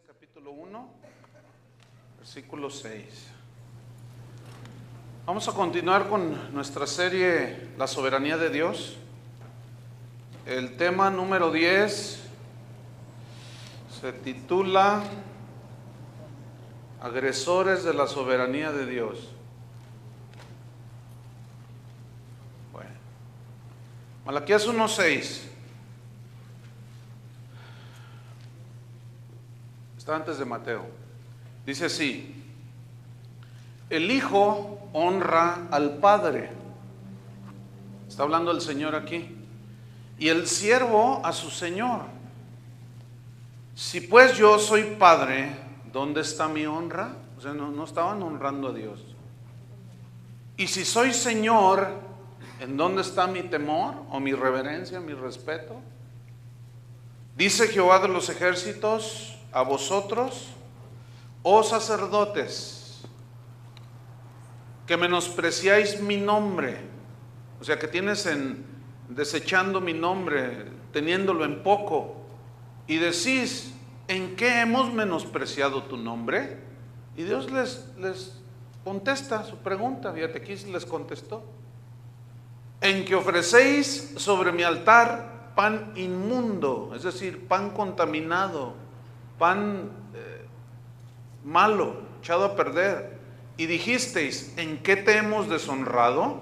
capítulo 1, versículo 6. Vamos a continuar con nuestra serie La soberanía de Dios. El tema número 10 se titula Agresores de la soberanía de Dios. Bueno, Malaquías 1:6. Está antes de Mateo. Dice así: el Hijo honra al Padre. Está hablando el Señor aquí. Y el siervo a su Señor. Si pues yo soy Padre, ¿dónde está mi honra? O sea, no estaban honrando a Dios. Y si soy Señor, ¿en dónde está mi temor o mi reverencia, mi respeto? Dice Jehová de los ejércitos a vosotros, oh sacerdotes, que menospreciáis mi nombre, o sea que tienes desechando mi nombre, teniéndolo en poco, y decís, ¿en qué hemos menospreciado tu nombre? Y Dios les contesta su pregunta. Fíjate, aquí les contestó: en que ofrecéis sobre mi altar pan inmundo, es decir, pan contaminado, pan malo, echado a perder. Y dijisteis, ¿en qué te hemos deshonrado?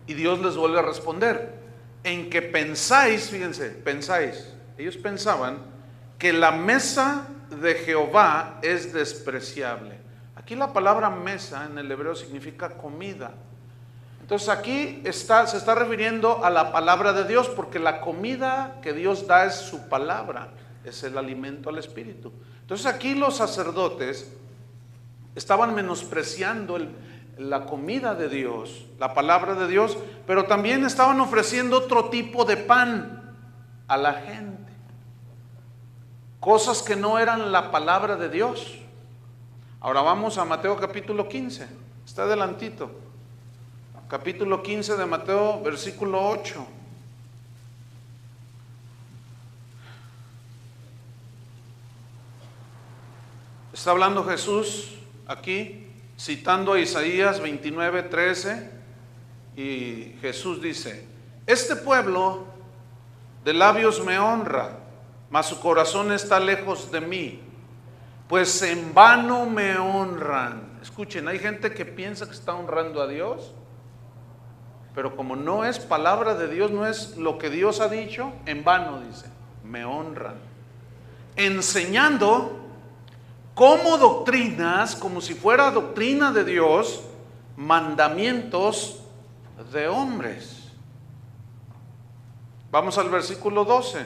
Y Dios les vuelve a responder, en que pensáis, fíjense, pensáis, ellos pensaban que la mesa de Jehová es despreciable. Aquí la palabra mesa en el hebreo significa comida. Entonces aquí se está refiriendo a la palabra de Dios, porque la comida que Dios da es su palabra, es el alimento al espíritu. Entonces aquí los sacerdotes estaban menospreciando la comida de Dios, la palabra de Dios, pero también estaban ofreciendo otro tipo de pan a la gente, cosas que no eran la palabra de Dios. Ahora vamos a Mateo capítulo 15, está adelantito, capítulo 15 de Mateo, versículo 8. Está hablando Jesús aquí, citando a Isaías 29:13, y Jesús dice: este pueblo de labios me honra, mas su corazón está lejos de mí, pues en vano me honran. Escuchen, hay gente que piensa que está honrando a Dios, pero como no es palabra de Dios, no es lo que Dios ha dicho, en vano dice, me honran, enseñando como doctrinas, como si fuera doctrina de Dios, mandamientos de hombres. Vamos al versículo 12.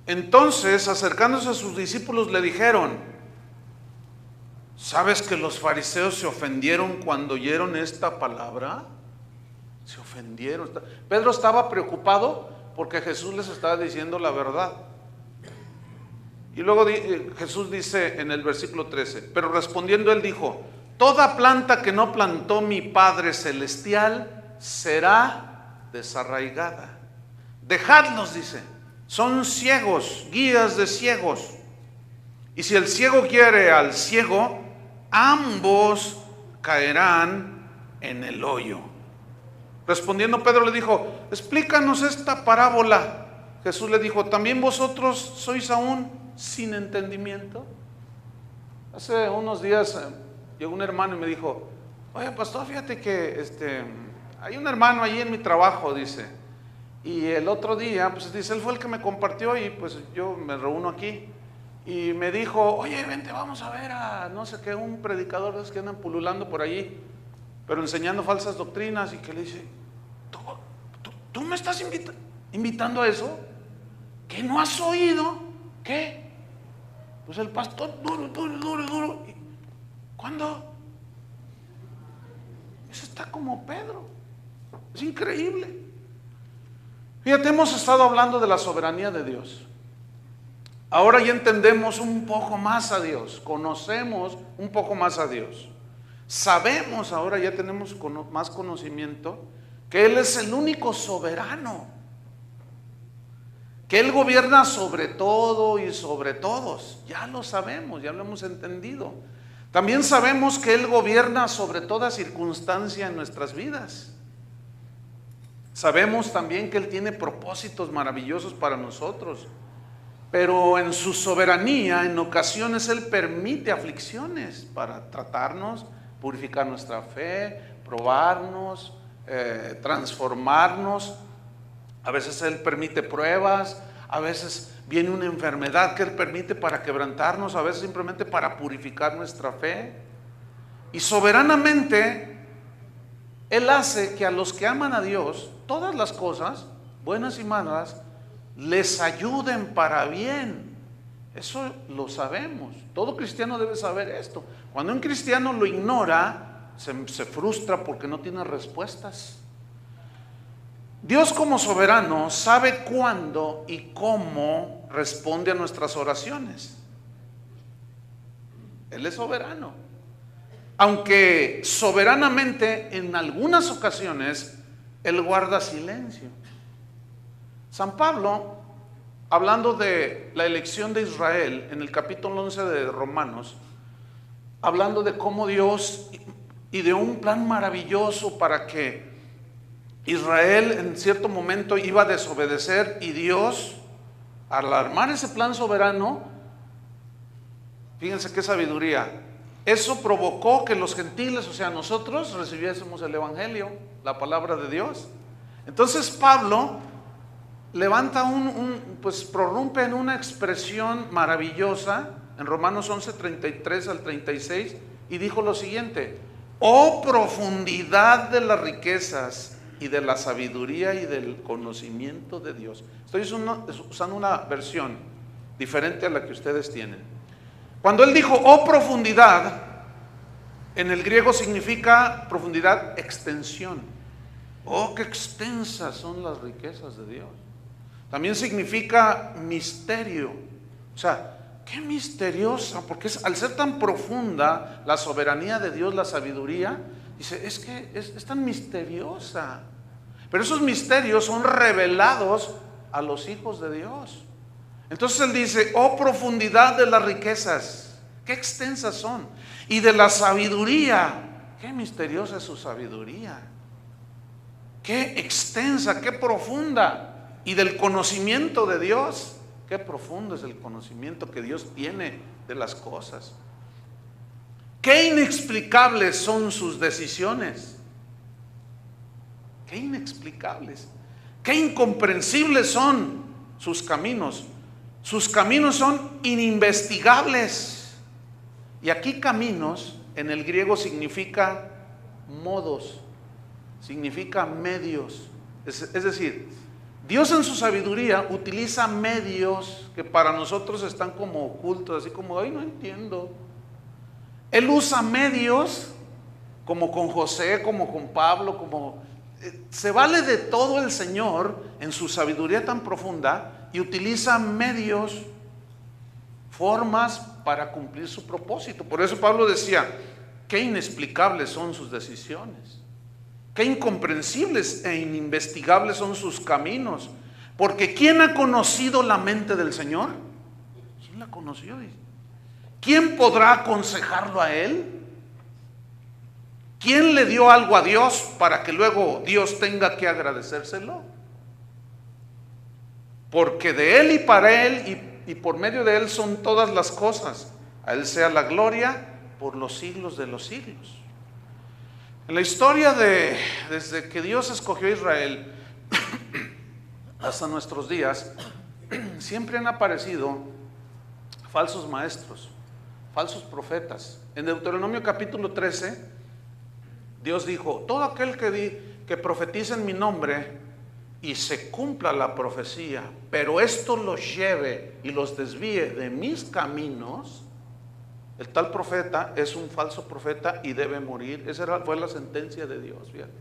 Entonces, acercándose a sus discípulos, le dijeron: ¿sabes que los fariseos se ofendieron cuando oyeron esta palabra? Se ofendieron. Pedro estaba preocupado porque Jesús les estaba diciendo la verdad. Y luego Jesús dice en el versículo 13, pero respondiendo él dijo: toda planta que no plantó mi Padre Celestial será desarraigada. Dejadlos, dice, son ciegos, guías de ciegos. Y si el ciego quiere al ciego, ambos caerán en el hoyo. Respondiendo Pedro le dijo: explícanos esta parábola. Jesús le dijo: ¿también vosotros sois aún sin entendimiento? Hace unos días llegó un hermano y me dijo: oye, pastor, fíjate que hay un hermano allí en mi trabajo, dice, y el otro día, pues dice, él fue el que me compartió, y pues yo me reúno aquí, y me dijo: oye, vente, vamos a ver a no sé qué, un predicador de esos que andan pululando por allí, pero enseñando falsas doctrinas. Y que le dice: ¿tú me estás invitando a eso? ¿Qué no has oído? ¿Qué? Pues el pastor duro. ¿Cuándo? Eso está como Pedro. Es increíble. Fíjate, hemos estado hablando de la soberanía de Dios. Ahora ya entendemos un poco más a Dios, conocemos un poco más a Dios. Sabemos, ahora ya tenemos más conocimiento, que Él es el único soberano, que Él gobierna sobre todo y sobre todos. Ya lo sabemos, ya lo hemos entendido. También sabemos que Él gobierna sobre toda circunstancia en nuestras vidas. Sabemos también que Él tiene propósitos maravillosos para nosotros. Pero en su soberanía, en ocasiones Él permite aflicciones para tratarnos, purificar nuestra fe, probarnos, transformarnos. A veces Él permite pruebas, a veces viene una enfermedad que Él permite para quebrantarnos, a veces simplemente para purificar nuestra fe. Y soberanamente Él hace que a los que aman a Dios, todas las cosas, buenas y malas, les ayuden para bien. Eso lo sabemos. Todo cristiano debe saber esto. Cuando un cristiano lo ignora, se frustra porque no tiene respuestas. Dios, como soberano, sabe cuándo y cómo responde a nuestras oraciones. Él es soberano. Aunque soberanamente en algunas ocasiones Él guarda silencio. San Pablo, hablando de la elección de Israel en el capítulo 11 de Romanos, hablando de cómo Dios y de un plan maravilloso para que Israel en cierto momento iba a desobedecer, y Dios, al armar ese plan soberano, fíjense qué sabiduría, eso provocó que los gentiles, o sea nosotros, recibiésemos el evangelio, la palabra de Dios. Entonces Pablo levanta pues prorrumpe en una expresión maravillosa en Romanos 11, 33 al 36, y dijo lo siguiente: oh profundidad de las riquezas y de la sabiduría y del conocimiento de Dios. Estoy usando una versión diferente a la que ustedes tienen. Cuando él dijo oh profundidad, en el griego significa profundidad, extensión. Oh, qué extensas son las riquezas de Dios. También significa misterio. O sea, qué misteriosa, porque al ser tan profunda la soberanía de Dios, la sabiduría, dice, es que es tan misteriosa. Pero esos misterios son revelados a los hijos de Dios. Entonces él dice, oh profundidad de las riquezas, qué extensas son. Y de la sabiduría, qué misteriosa es su sabiduría. Qué extensa, qué profunda. Y del conocimiento de Dios, qué profundo es el conocimiento que Dios tiene de las cosas. Qué inexplicables son sus decisiones. Qué inexplicables. Qué incomprensibles son sus caminos. Sus caminos son ininvestigables. Y aquí caminos en el griego significa modos, significa medios. Es decir, Dios en su sabiduría utiliza medios que para nosotros están como ocultos, así como, ay, no entiendo. Él usa medios como con José, como con Pablo, se vale de todo el Señor en su sabiduría tan profunda y utiliza medios, formas para cumplir su propósito. Por eso Pablo decía, qué inexplicables son sus decisiones, qué incomprensibles e ininvestigables son sus caminos. Porque ¿quién ha conocido la mente del Señor? ¿Quién la conoció? ¿Quién podrá aconsejarlo a Él? ¿Quién le dio algo a Dios para que luego Dios tenga que agradecérselo? Porque de Él y para Él y por medio de Él son todas las cosas. A Él sea la gloria por los siglos de los siglos. En la historia desde que Dios escogió a Israel hasta nuestros días, siempre han aparecido falsos maestros, falsos profetas. En Deuteronomio capítulo 13, Dios dijo, todo aquel que profetice en mi nombre y se cumpla la profecía, pero esto los lleve y los desvíe de mis caminos, el tal profeta es un falso profeta y debe morir. Esa fue la sentencia de Dios, fíjate.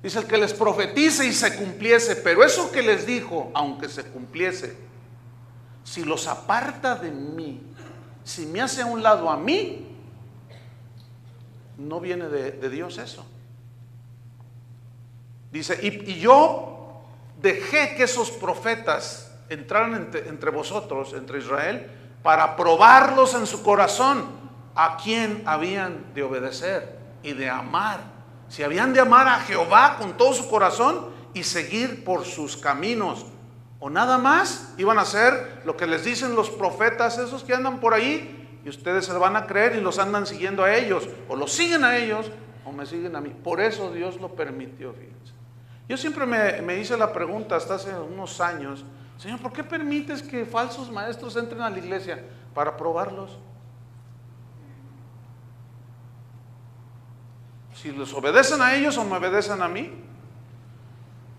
Dice, el que les profetice y se cumpliese, pero eso que les dijo, aunque se cumpliese, si los aparta de mí, si me hace a un lado a mí, no viene de Dios eso. Dice, y yo dejé que esos profetas entraran entre vosotros, entre Israel, para probarlos en su corazón, a quién habían de obedecer y de amar. Si habían de amar a Jehová con todo su corazón y seguir por sus caminos, o nada más iban a hacer lo que les dicen los profetas, esos que andan por ahí, y ustedes se van a creer y los andan siguiendo a ellos, o los siguen a ellos, o me siguen a mí. Por eso Dios lo permitió, fíjense. Yo siempre me hice la pregunta hasta hace unos años: Señor, ¿por qué permites que falsos maestros entren a la iglesia? Para probarlos. Si les obedecen a ellos o me obedecen a mí.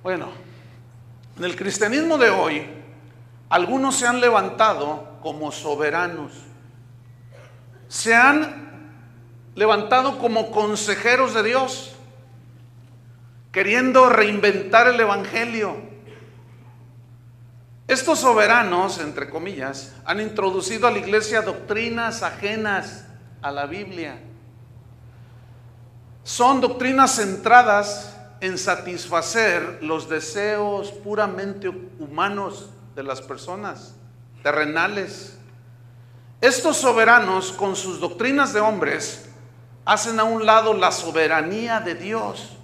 Bueno, en el cristianismo de hoy, algunos se han levantado como soberanos. Se han levantado como consejeros de Dios, queriendo reinventar el evangelio. Estos soberanos, entre comillas, han introducido a la iglesia doctrinas ajenas a la Biblia. Son doctrinas centradas en satisfacer los deseos puramente humanos de las personas, terrenales. Estos soberanos, con sus doctrinas de hombres, hacen a un lado la soberanía de Dios.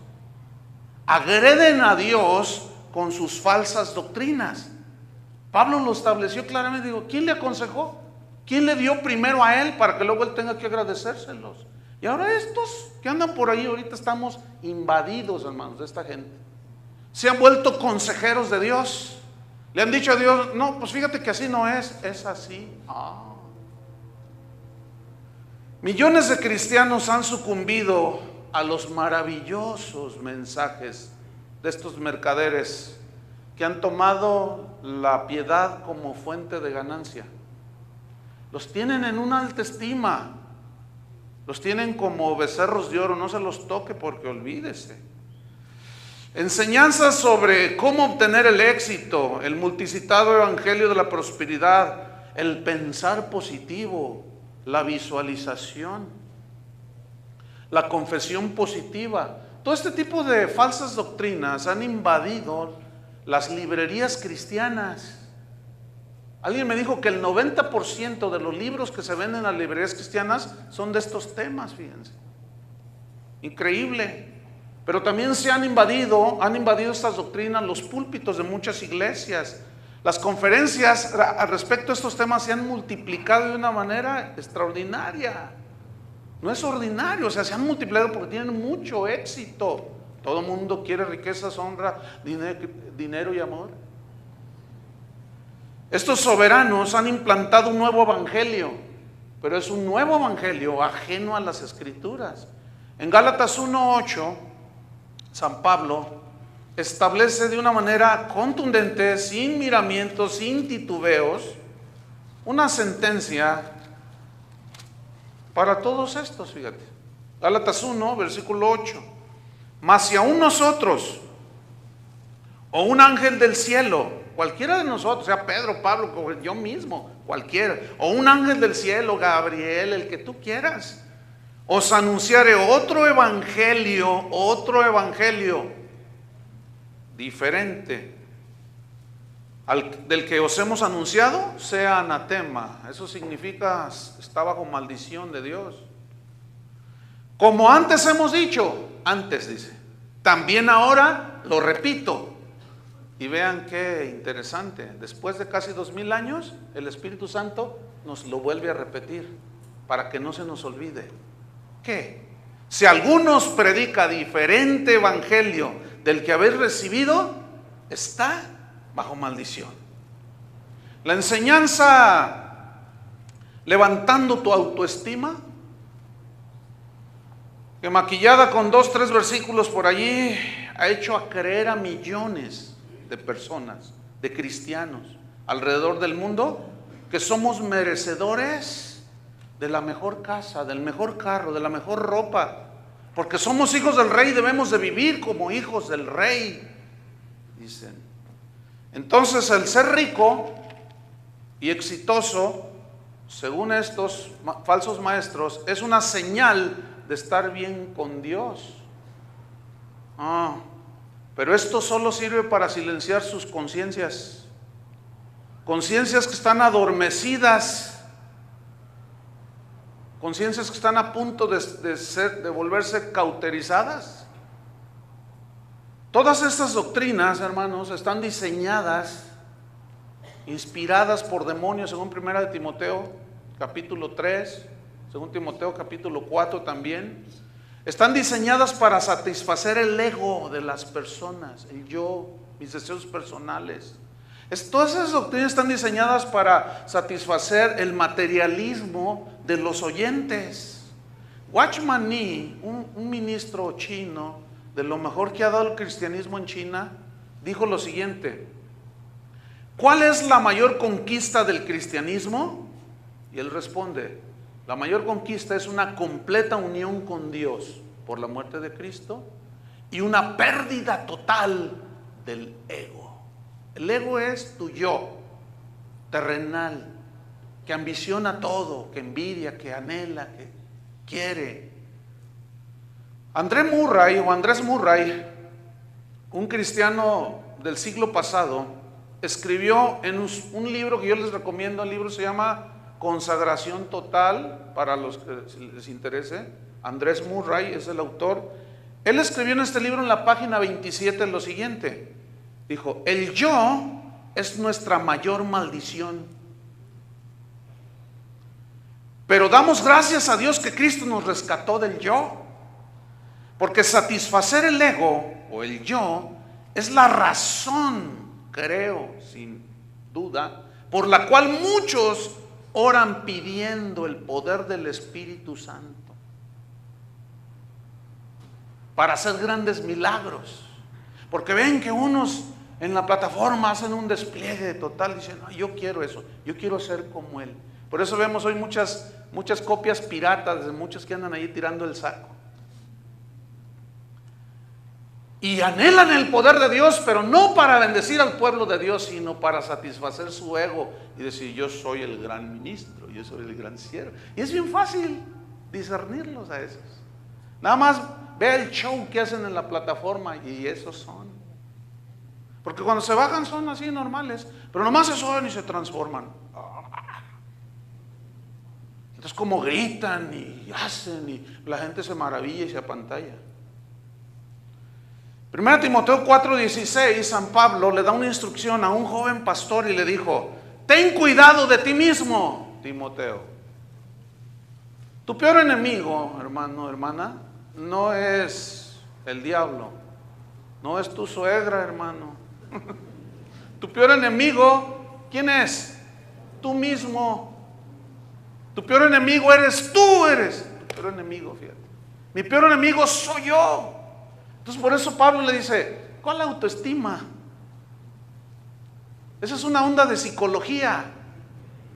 Agreden a Dios con sus falsas doctrinas. Pablo lo estableció claramente. Digo, ¿quién le aconsejó? ¿Quién le dio primero a él para que luego él tenga que agradecérselos? Y ahora estos que andan por ahí, ahorita estamos invadidos, hermanos, de esta gente. Se han vuelto consejeros de Dios. Le han dicho a Dios: no, pues fíjate que así no es así. Millones de cristianos han sucumbido a los maravillosos mensajes de estos mercaderes que han tomado la piedad como fuente de ganancia. Los tienen en una alta estima. Los tienen como becerros de oro. No se los toque, porque olvídese. Enseñanzas sobre cómo obtener el éxito, el multicitado evangelio de la prosperidad, el pensar positivo, la visualización, la confesión positiva. Todo este tipo de falsas doctrinas han invadido las librerías cristianas. Alguien me dijo que el 90% de los libros que se venden en las librerías cristianas son de estos temas, fíjense. Increíble. Pero también se han invadido estas doctrinas los púlpitos de muchas iglesias. Las conferencias al respecto a estos temas se han multiplicado de una manera extraordinaria. No es ordinario, o sea, se han multiplicado porque tienen mucho éxito. Todo el mundo quiere riquezas, honra, dinero y amor. Estos soberanos han implantado un nuevo evangelio, pero es un nuevo evangelio ajeno a las escrituras. En Gálatas 1:8, San Pablo establece de una manera contundente, sin miramientos, sin titubeos, una sentencia para todos estos, fíjate. Gálatas 1, versículo 8. Mas si aún nosotros, o un ángel del cielo, cualquiera de nosotros, sea Pedro, Pablo, yo mismo, cualquiera, o un ángel del cielo, Gabriel, el que tú quieras, os anunciare otro evangelio diferente del que os hemos anunciado, sea anatema. Eso significa está bajo maldición de Dios. Como antes hemos dicho, antes dice, también ahora lo repito. Y vean qué interesante, después de casi 2000 años, el Espíritu Santo nos lo vuelve a repetir para que no se nos olvide. ¿Qué? Si algunos predica diferente evangelio del que habéis recibido, está bajo maldición. La enseñanza levantando tu autoestima, que maquillada con 2, 3 versículos por allí, ha hecho a creer a millones de personas, de cristianos alrededor del mundo, que somos merecedores de la mejor casa, del mejor carro, de la mejor ropa, porque somos hijos del rey y debemos de vivir como hijos del rey, dicen. Entonces el ser rico y exitoso, según estos falsos maestros, es una señal de estar bien con Dios. Pero esto solo sirve para silenciar sus conciencias. conciencias que están adormecidas, conciencias que están a punto de volverse cauterizadas. Todas estas doctrinas, hermanos, están diseñadas, inspiradas por demonios, según 1 de Timoteo capítulo 3, según Timoteo capítulo 4 también. Están diseñadas para satisfacer el ego de las personas, el yo, mis deseos personales. Todas esas doctrinas están diseñadas para satisfacer el materialismo de los oyentes. Watchman Nee, un ministro chino, de lo mejor que ha dado el cristianismo en China, dijo lo siguiente: ¿cuál es la mayor conquista del cristianismo? Y él responde: la mayor conquista es una completa unión con Dios por la muerte de Cristo y una pérdida total del ego. El ego es tu yo terrenal, que ambiciona todo, que envidia, que anhela, que quiere. Andrés Murray, un cristiano del siglo pasado, escribió en un libro que yo les recomiendo. El libro se llama Consagración Total, para los que les interese. Andrés Murray es el autor. Él escribió en este libro, en la página 27, lo siguiente. Dijo: el yo es nuestra mayor maldición, pero damos gracias a Dios que Cristo nos rescató del yo, porque satisfacer el ego o el yo es la razón, creo, sin duda, por la cual muchos oran pidiendo el poder del Espíritu Santo para hacer grandes milagros, porque ven que unos en la plataforma hacen un despliegue total, dicen: no, yo quiero eso, yo quiero ser como él. Por eso vemos hoy muchas copias piratas de muchos que andan ahí tirando el saco. Y anhelan el poder de Dios, pero no para bendecir al pueblo de Dios, sino para satisfacer su ego y decir: yo soy el gran ministro, yo soy el gran siervo. Y es bien fácil discernirlos a esos. Nada más ve el show que hacen en la plataforma y esos son. Porque cuando se bajan son así normales, pero nomás se suben y se transforman. Entonces, como gritan y hacen, y la gente se maravilla y se apantalla. 1 Timoteo 4:16, San Pablo le da una instrucción a un joven pastor y le dijo: ten cuidado de ti mismo, Timoteo. Tu peor enemigo, hermano, hermana, no es el diablo, no es tu suegra, hermano. Tu peor enemigo, ¿quién es? Tú mismo. Tu peor enemigo eres tú, tu peor enemigo, fíjate. Mi peor enemigo soy yo. Entonces por eso Pablo le dice: ¿cuál autoestima? Esa es una onda de psicología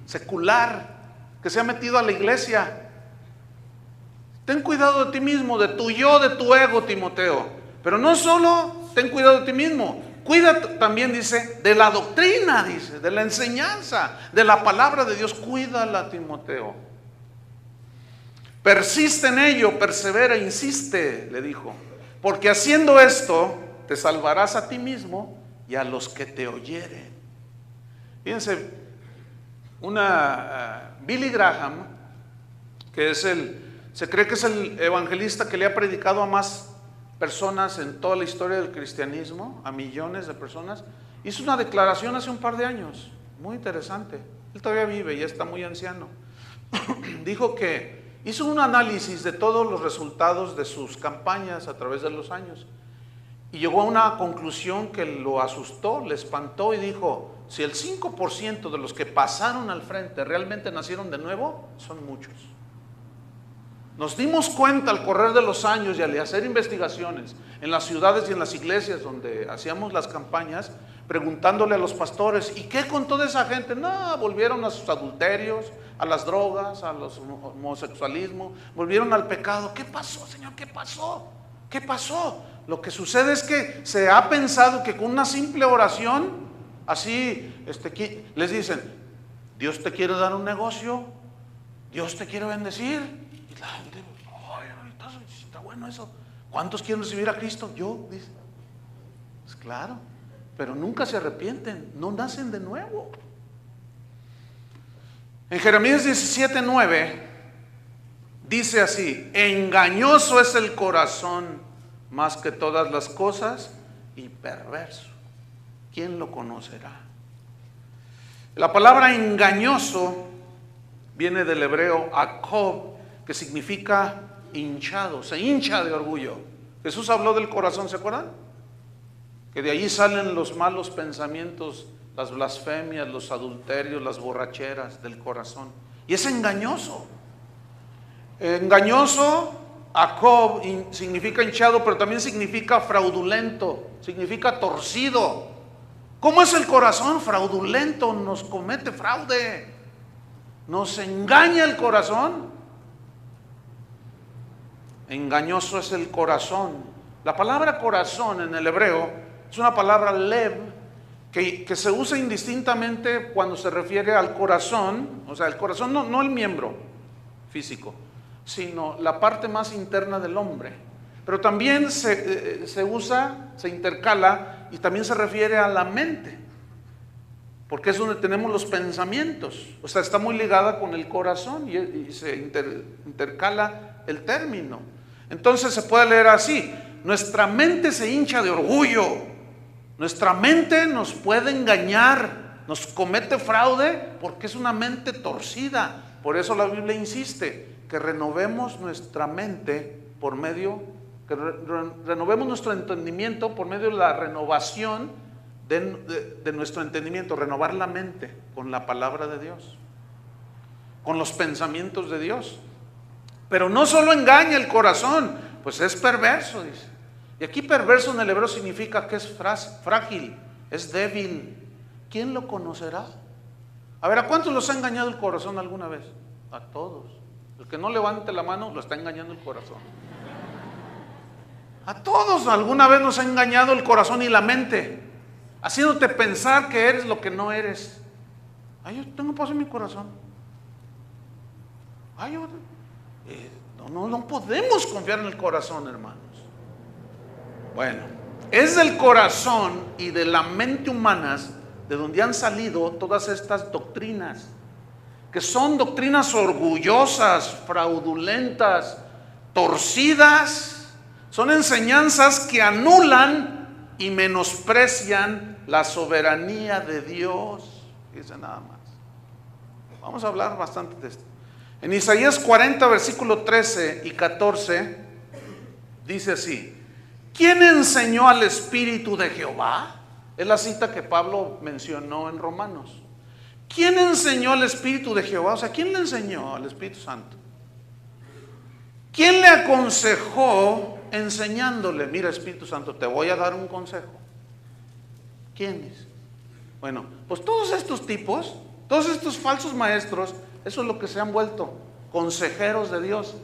secular que se ha metido a la iglesia. Ten cuidado de ti mismo, de tu yo, de tu ego, Timoteo. Pero no solo ten cuidado de ti mismo, cuida también, dice, de la doctrina, dice, de la enseñanza, de la palabra de Dios. Cuídala, Timoteo. Persiste en ello, persevera, insiste, le dijo. Porque haciendo esto, te salvarás a ti mismo y a los que te oyeren. Fíjense, Billy Graham, que se cree que es el evangelista que le ha predicado a más personas en toda la historia del cristianismo, a millones de personas, hizo una declaración hace un par de años, muy interesante. Él todavía vive, ya está muy anciano. Dijo que hizo un análisis de todos los resultados de sus campañas a través de los años y llegó a una conclusión que lo asustó, le espantó, y dijo: si el 5% de los que pasaron al frente realmente nacieron de nuevo, son muchos. Nos dimos cuenta al correr de los años y al hacer investigaciones en las ciudades y en las iglesias donde hacíamos las campañas, preguntándole a los pastores: ¿y qué con toda esa gente? No, volvieron a sus adulterios, a las drogas, a los homosexualismo, volvieron al pecado. ¿Qué pasó, Señor? ¿Qué pasó? ¿Qué pasó? Lo que sucede es que se ha pensado que con una simple oración, así, les dicen: Dios te quiere dar un negocio, Dios te quiere bendecir. Y la gente: ay, está bueno eso. ¿Cuántos quieren recibir a Cristo? Yo, dice. Pues claro, pero nunca se arrepienten, no nacen de nuevo. En Jeremías 17:9 dice así: engañoso es el corazón más que todas las cosas y perverso. ¿Quién lo conocerá? La palabra engañoso viene del hebreo akob, que significa hinchado, se hincha de orgullo. Jesús habló del corazón, ¿se acuerdan? Que de allí salen los malos pensamientos, las blasfemias, los adulterios, las borracheras del corazón. Y es engañoso. Engañoso, akob, significa hinchado, pero también significa fraudulento, significa torcido. ¿Cómo es el corazón? Fraudulento, nos comete fraude, nos engaña el corazón. Engañoso es el corazón. La palabra corazón en el hebreo es una palabra lev, que se usa indistintamente cuando se refiere al corazón, o sea, el corazón no el miembro físico, sino la parte más interna del hombre. Pero también se usa, se intercala y también se refiere a la mente, porque es donde tenemos los pensamientos. O sea, está muy ligada con el corazón y se intercala el término. Entonces se puede leer así: nuestra mente se hincha de orgullo, nuestra mente nos puede engañar, nos comete fraude porque es una mente torcida. Por eso la Biblia insiste que renovemos nuestra mente por medio, que renovemos nuestro entendimiento por medio de la renovación de nuestro entendimiento, renovar la mente con la palabra de Dios, con los pensamientos de Dios. Pero no solo engaña el corazón, pues es perverso, dice. Y aquí perverso en el hebreo significa que es frágil, es débil. ¿Quién lo conocerá? A ver, ¿a cuántos los ha engañado el corazón alguna vez? A todos. El que no levante la mano lo está engañando el corazón. A todos alguna vez nos ha engañado el corazón y la mente, haciéndote pensar que eres lo que no eres. Ay, yo tengo paz en mi corazón. Ay, no podemos confiar en el corazón, hermanos. Bueno, es del corazón y de la mente humanas de donde han salido todas estas doctrinas, que son doctrinas orgullosas, fraudulentas, torcidas. Son enseñanzas que anulan y menosprecian la soberanía de Dios. Dice nada más. Vamos a hablar bastante de esto. En Isaías 40, versículo 13 y 14, dice así: ¿quién enseñó al Espíritu de Jehová? Es la cita que Pablo mencionó en Romanos. ¿Quién enseñó al Espíritu de Jehová? O sea, ¿quién le enseñó al Espíritu Santo? ¿Quién le aconsejó enseñándole? Mira, Espíritu Santo, te voy a dar un consejo. ¿Quién es? Bueno, pues todos estos tipos, todos estos falsos maestros, eso es lo que se han vuelto, consejeros de Dios.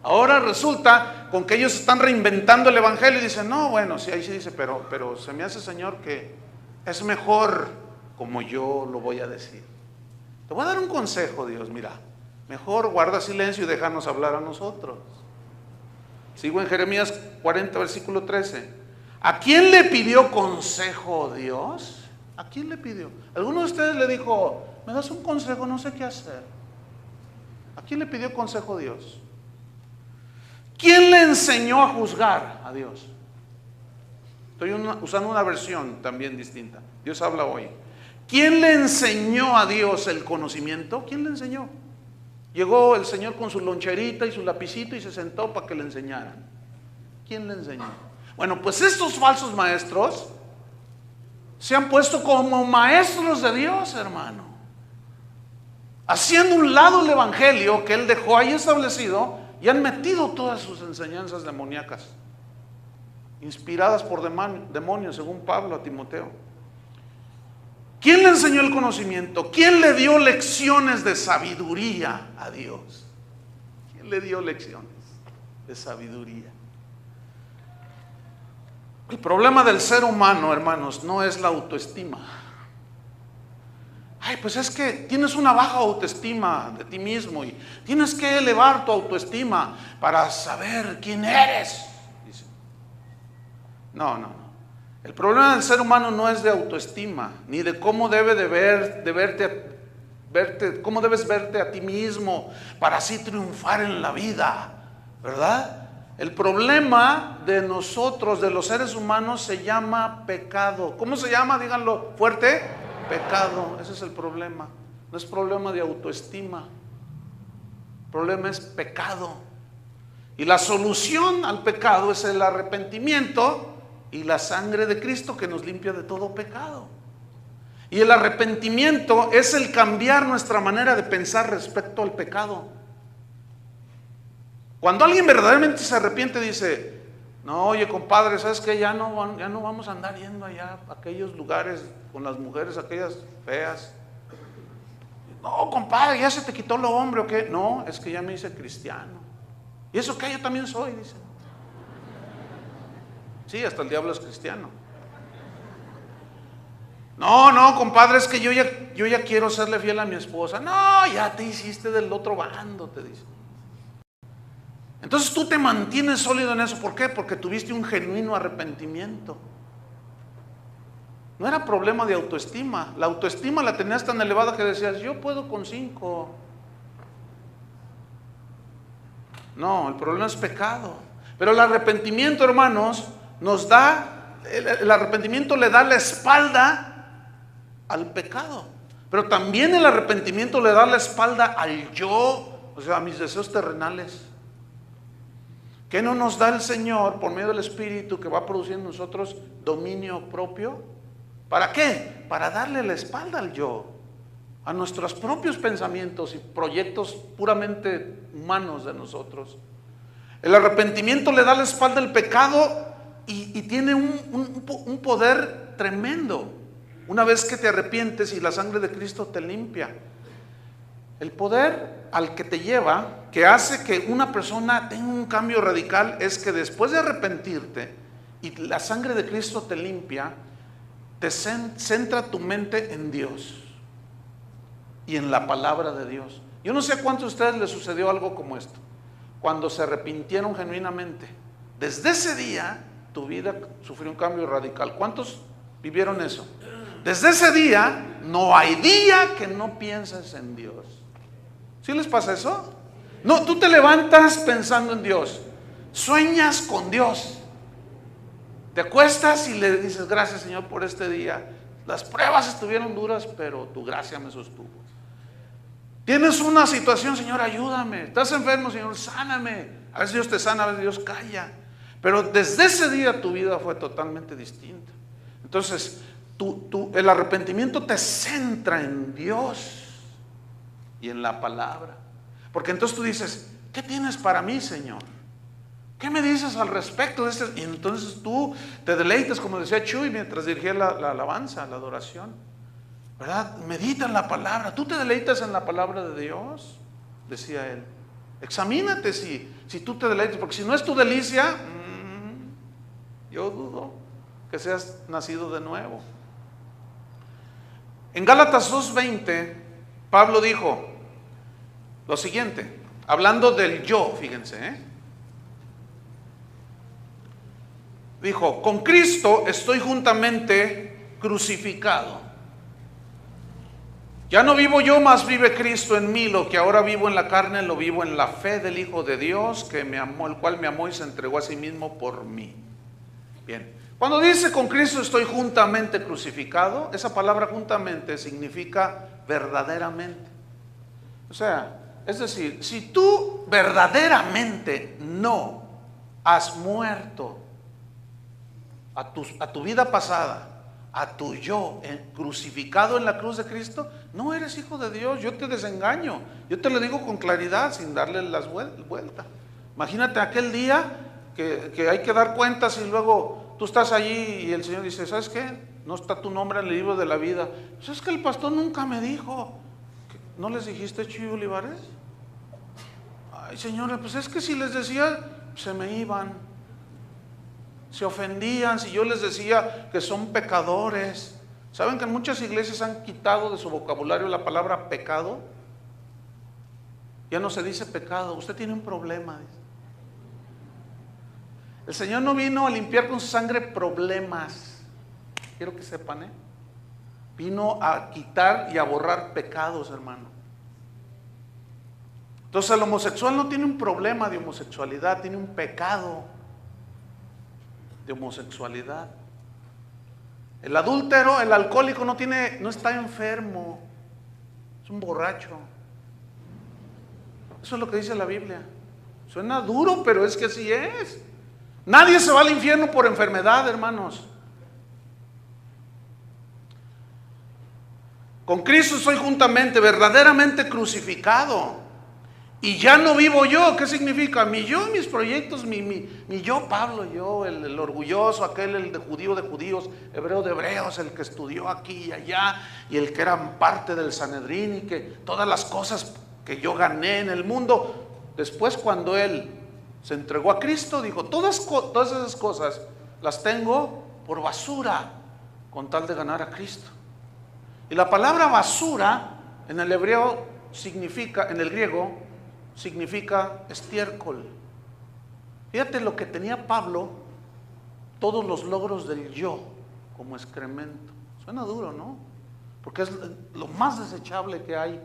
Ahora resulta con que ellos están reinventando el evangelio y dicen: no, bueno, sí, ahí sí dice, pero se me hace, Señor, que es mejor como yo lo voy a decir. Te voy a dar un consejo, Dios, mira, mejor guarda silencio y déjanos hablar a nosotros. Sigo en Jeremías 40, versículo 13. ¿A quién le pidió consejo Dios? ¿A quién le pidió? ¿Alguno de ustedes le dijo: me das un consejo, no sé qué hacer? ¿A quién le pidió consejo Dios? ¿Quién le enseñó a juzgar a Dios? Estoy usando una versión también distinta. Dios habla hoy. ¿Quién le enseñó a Dios el conocimiento? ¿Quién le enseñó? Llegó el Señor con su loncherita y su lapicito y se sentó para que le enseñaran. ¿Quién le enseñó? Bueno, pues estos falsos maestros se han puesto como maestros de Dios, hermano, haciendo un lado el evangelio que Él dejó ahí establecido y han metido todas sus enseñanzas demoníacas, inspiradas por demonios, según Pablo a Timoteo. ¿Quién le enseñó el conocimiento? ¿Quién le dio lecciones de sabiduría a Dios? ¿Quién le dio lecciones de sabiduría? El problema del ser humano, hermanos, no es la autoestima. Ay, pues es que tienes una baja autoestima de ti mismo y tienes que elevar tu autoestima para saber quién eres. Dice. No. El problema del ser humano no es de autoestima, ni de cómo debe de verte cómo debes verte a ti mismo para así triunfar en la vida, ¿verdad? El problema de nosotros, de los seres humanos, se llama pecado. ¿Cómo se llama? Díganlo fuerte. Pecado. Ese es el problema. No es problema de autoestima. El problema es pecado. Y la solución al pecado es el arrepentimiento y la sangre de Cristo que nos limpia de todo pecado. Y el arrepentimiento es el cambiar nuestra manera de pensar respecto al pecado. Cuando alguien verdaderamente se arrepiente, dice: no, oye compadre, ¿sabes qué? Ya no vamos a andar yendo allá a aquellos lugares con las mujeres, aquellas feas. No, compadre, ¿ya se te quitó lo hombre o qué? No, es que ya me hice cristiano. ¿Y eso qué? Yo también soy, dice. Sí, hasta el diablo es cristiano. No, compadre, es que yo ya quiero serle fiel a mi esposa. No, ya te hiciste del otro bando, te dice. Entonces tú te mantienes sólido en eso. ¿Por qué? Porque tuviste un genuino arrepentimiento. No era problema de autoestima. La autoestima la tenías tan elevada que decías: yo puedo con 5. No, el problema es pecado. Pero el arrepentimiento, hermanos, nos da, el arrepentimiento le da la espalda al pecado. Pero también el arrepentimiento le da la espalda al yo, o sea, a mis deseos terrenales. ¿Qué no nos da el Señor por medio del Espíritu que va produciendo en nosotros dominio propio? ¿Para qué? Para darle la espalda al yo, a nuestros propios pensamientos y proyectos puramente humanos de nosotros. El arrepentimiento le da la espalda al pecado y tiene un poder tremendo. Una vez que te arrepientes y la sangre de Cristo te limpia, el poder al que te lleva, que hace que una persona tenga un cambio radical, es que después de arrepentirte y la sangre de Cristo te limpia, te centra tu mente en Dios y en la palabra de Dios. Yo no sé a cuántos de ustedes les sucedió algo como esto, cuando se arrepintieron genuinamente. Desde ese día tu vida sufrió un cambio radical. ¿Cuántos vivieron eso? Desde ese día no hay día que no pienses en Dios. ¿Sí les pasa eso? No, tú te levantas pensando en Dios, sueñas con Dios, te acuestas y le dices: gracias, Señor, por este día. Las pruebas estuvieron duras, pero tu gracia me sostuvo. Tienes una situación: Señor, ayúdame. Estás enfermo, Señor, sáname. A veces Dios te sana, a veces Dios calla. Pero desde ese día tu vida fue totalmente distinta. Entonces, el arrepentimiento te centra en Dios y en la palabra. Porque entonces tú dices: ¿qué tienes para mí, Señor? ¿Qué me dices al respecto de este? Y entonces tú te deleitas, como decía Chuy mientras dirigía la alabanza, la adoración, ¿verdad? Medita en la palabra. ¿Tú te deleitas en la palabra de Dios? Decía él. Examínate si tú te deleitas, porque si no es tu delicia, yo dudo que seas nacido de nuevo. En Gálatas 2:20, Pablo dijo lo siguiente, hablando del yo, fíjense, dijo: con Cristo estoy juntamente crucificado. Ya no vivo yo, mas vive Cristo en mí. Lo que ahora vivo en la carne, lo vivo en la fe del Hijo de Dios, que me amó, el cual me amó y se entregó a sí mismo por mí. Bien, cuando dice con Cristo estoy juntamente crucificado, esa palabra juntamente significa verdaderamente. O sea, es decir, si tú verdaderamente no has muerto a tu vida pasada, a tu yo crucificado en la cruz de Cristo, no eres hijo de Dios. Yo te desengaño, yo te lo digo con claridad, sin darle las vueltas. Imagínate aquel día que hay que dar cuentas y luego tú estás allí y el Señor dice: ¿sabes qué? No está tu nombre en el libro de la vida. Pues es que el pastor nunca me dijo. ¿No les dijiste, Chuy Olivares? Ay, señores, pues es que si les decía, se me iban, se ofendían. Si yo les decía que son pecadores. ¿Saben que en muchas iglesias han quitado de su vocabulario la palabra pecado? Ya no se dice pecado. Usted tiene un problema. El Señor no vino a limpiar con su sangre problemas. Quiero que sepan, Vino a quitar y a borrar pecados, hermano. Entonces el homosexual no tiene un problema de homosexualidad, tiene un pecado de homosexualidad. El adúltero, el alcohólico no está enfermo, es un borracho. Eso es lo que dice la Biblia. Suena duro, pero es que así es. Nadie se va al infierno por enfermedad, hermanos. Con Cristo soy juntamente, verdaderamente crucificado. Y ya no vivo yo. ¿Qué significa? Mi yo, mis proyectos, mi yo, Pablo, yo, el orgulloso, aquel, el de judío de judíos, hebreo de hebreos, el que estudió aquí y allá, y el que era parte del Sanedrín, y que todas las cosas que yo gané en el mundo. Después, cuando él se entregó a Cristo, dijo, todas esas cosas las tengo por basura, con tal de ganar a Cristo. Y la palabra basura en el hebreo significa, en el griego, significa estiércol. Fíjate lo que tenía Pablo, todos los logros del yo como excremento. Suena duro, ¿no? Porque es lo más desechable que hay.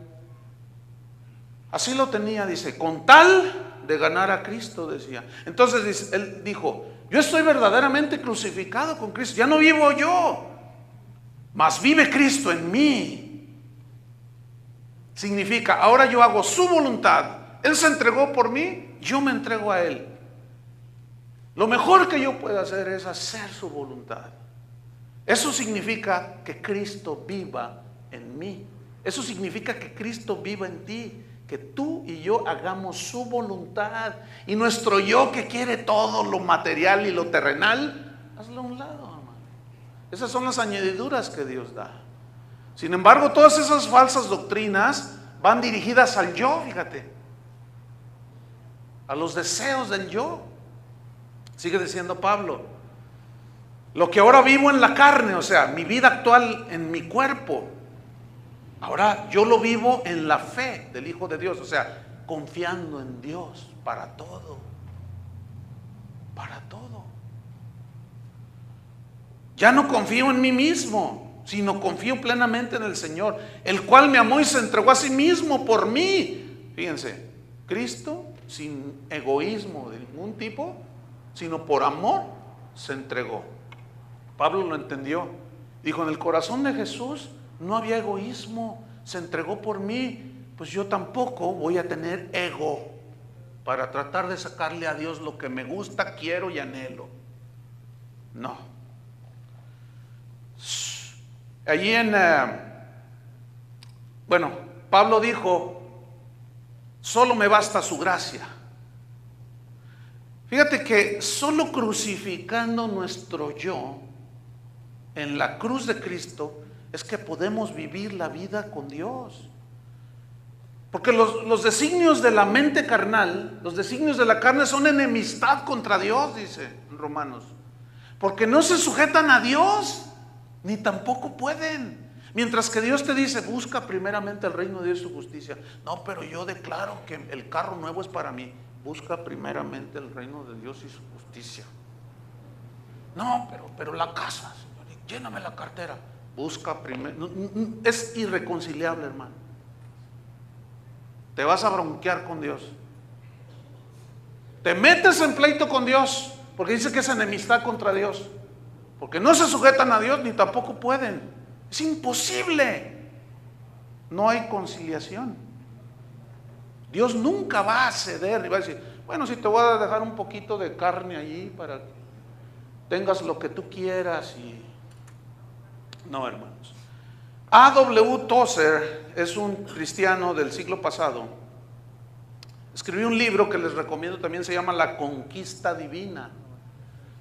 Así lo tenía, dice, con tal de ganar a Cristo, decía. Entonces él dijo, yo estoy verdaderamente crucificado con Cristo, ya no vivo yo, mas vive Cristo en mí. Significa, ahora yo hago su voluntad. Él se entregó por mí, yo me entrego a Él. Lo mejor que yo puedo hacer es hacer su voluntad. Eso significa que Cristo viva en mí. Eso significa que Cristo viva en ti. Que tú y yo hagamos su voluntad. Y nuestro yo que quiere todo lo material y lo terrenal, hazlo a un lado, hermano. Esas son las añadiduras que Dios da. Sin embargo, todas esas falsas doctrinas van dirigidas al yo, fíjate, a los deseos del yo. Sigue diciendo Pablo, lo que ahora vivo en la carne, o sea, mi vida actual en mi cuerpo, ahora yo lo vivo en la fe del Hijo de Dios, o sea, confiando en Dios para todo. Para todo. Ya no confío en mí mismo, sino confío plenamente en el Señor, el cual me amó y se entregó a sí mismo por mí. Fíjense, Cristo sin egoísmo de ningún tipo, sino por amor se entregó. Pablo lo entendió. Dijo, en el corazón de Jesús no había egoísmo, se entregó por mí, pues yo tampoco voy a tener ego para tratar de sacarle a Dios lo que me gusta, quiero y anhelo. No. Allí Pablo dijo, solo me basta su gracia. Fíjate que solo crucificando nuestro yo en la cruz de Cristo es que podemos vivir la vida con Dios. Porque los designios de la mente carnal, los designios de la carne son enemistad contra Dios, dice en Romanos. Porque no se sujetan a Dios, ni tampoco pueden. Mientras que Dios te dice, busca primeramente el reino de Dios y su justicia. No, pero yo declaro que el carro nuevo es para mí. Busca primeramente el reino de Dios y su justicia. No, pero la casa, Señor, lléname la cartera. Busca primero. Es irreconciliable, hermano. Te vas a bronquear con Dios. Te metes en pleito con Dios, porque dice que es enemistad contra Dios. Porque no se sujetan a Dios, ni tampoco pueden. Es imposible. No hay conciliación. Dios nunca va a ceder y va a decir, bueno, si te voy a dejar un poquito de carne allí para que tengas lo que tú quieras. No, hermanos. A.W. Tozer es un cristiano del siglo pasado. Escribió un libro que les recomiendo también, se llama La Conquista Divina.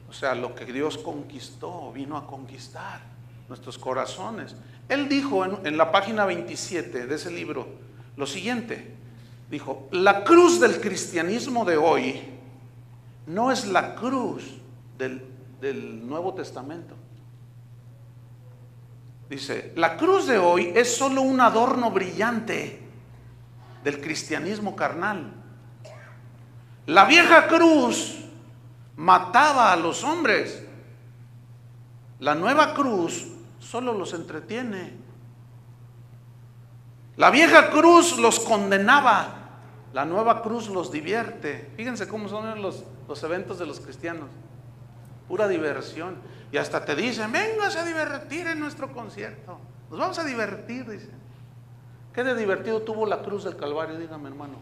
O sea, lo que Dios conquistó, vino a conquistar nuestros corazones. Él dijo en la página 27 de ese libro lo siguiente. Dijo, la cruz del cristianismo de hoy no es la cruz del Nuevo Testamento. Dice, la cruz de hoy es solo un adorno brillante del cristianismo carnal. La vieja cruz mataba a los hombres. La nueva cruz solo los entretiene. La vieja cruz los condenaba, la nueva cruz los divierte. Fíjense cómo son los eventos de los cristianos. Pura diversión. Y hasta te dicen, véngase a divertir en nuestro concierto. Nos vamos a divertir, dicen. ¿Qué de divertido tuvo la cruz del Calvario? Dígame, hermano.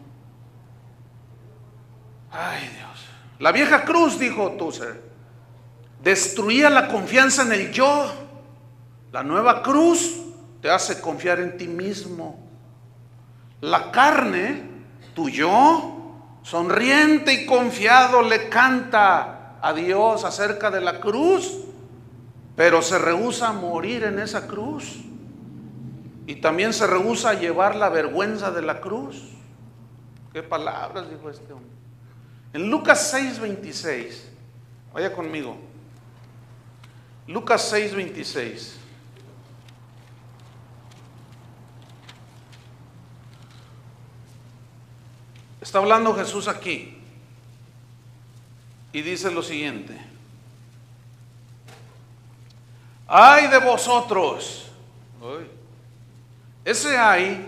Ay, Dios. La vieja cruz, dijo Tusser, destruía la confianza en el yo. La nueva cruz te hace confiar en ti mismo. La carne, tu yo, sonriente y confiado, le canta a Dios acerca de la cruz, pero se rehúsa a morir en esa cruz. Y también se rehúsa a llevar la vergüenza de la cruz. ¿Qué palabras dijo este hombre? En Lucas 6:26, vaya conmigo. Lucas 6:26. Está hablando Jesús aquí y dice lo siguiente: ay de vosotros. Ese ay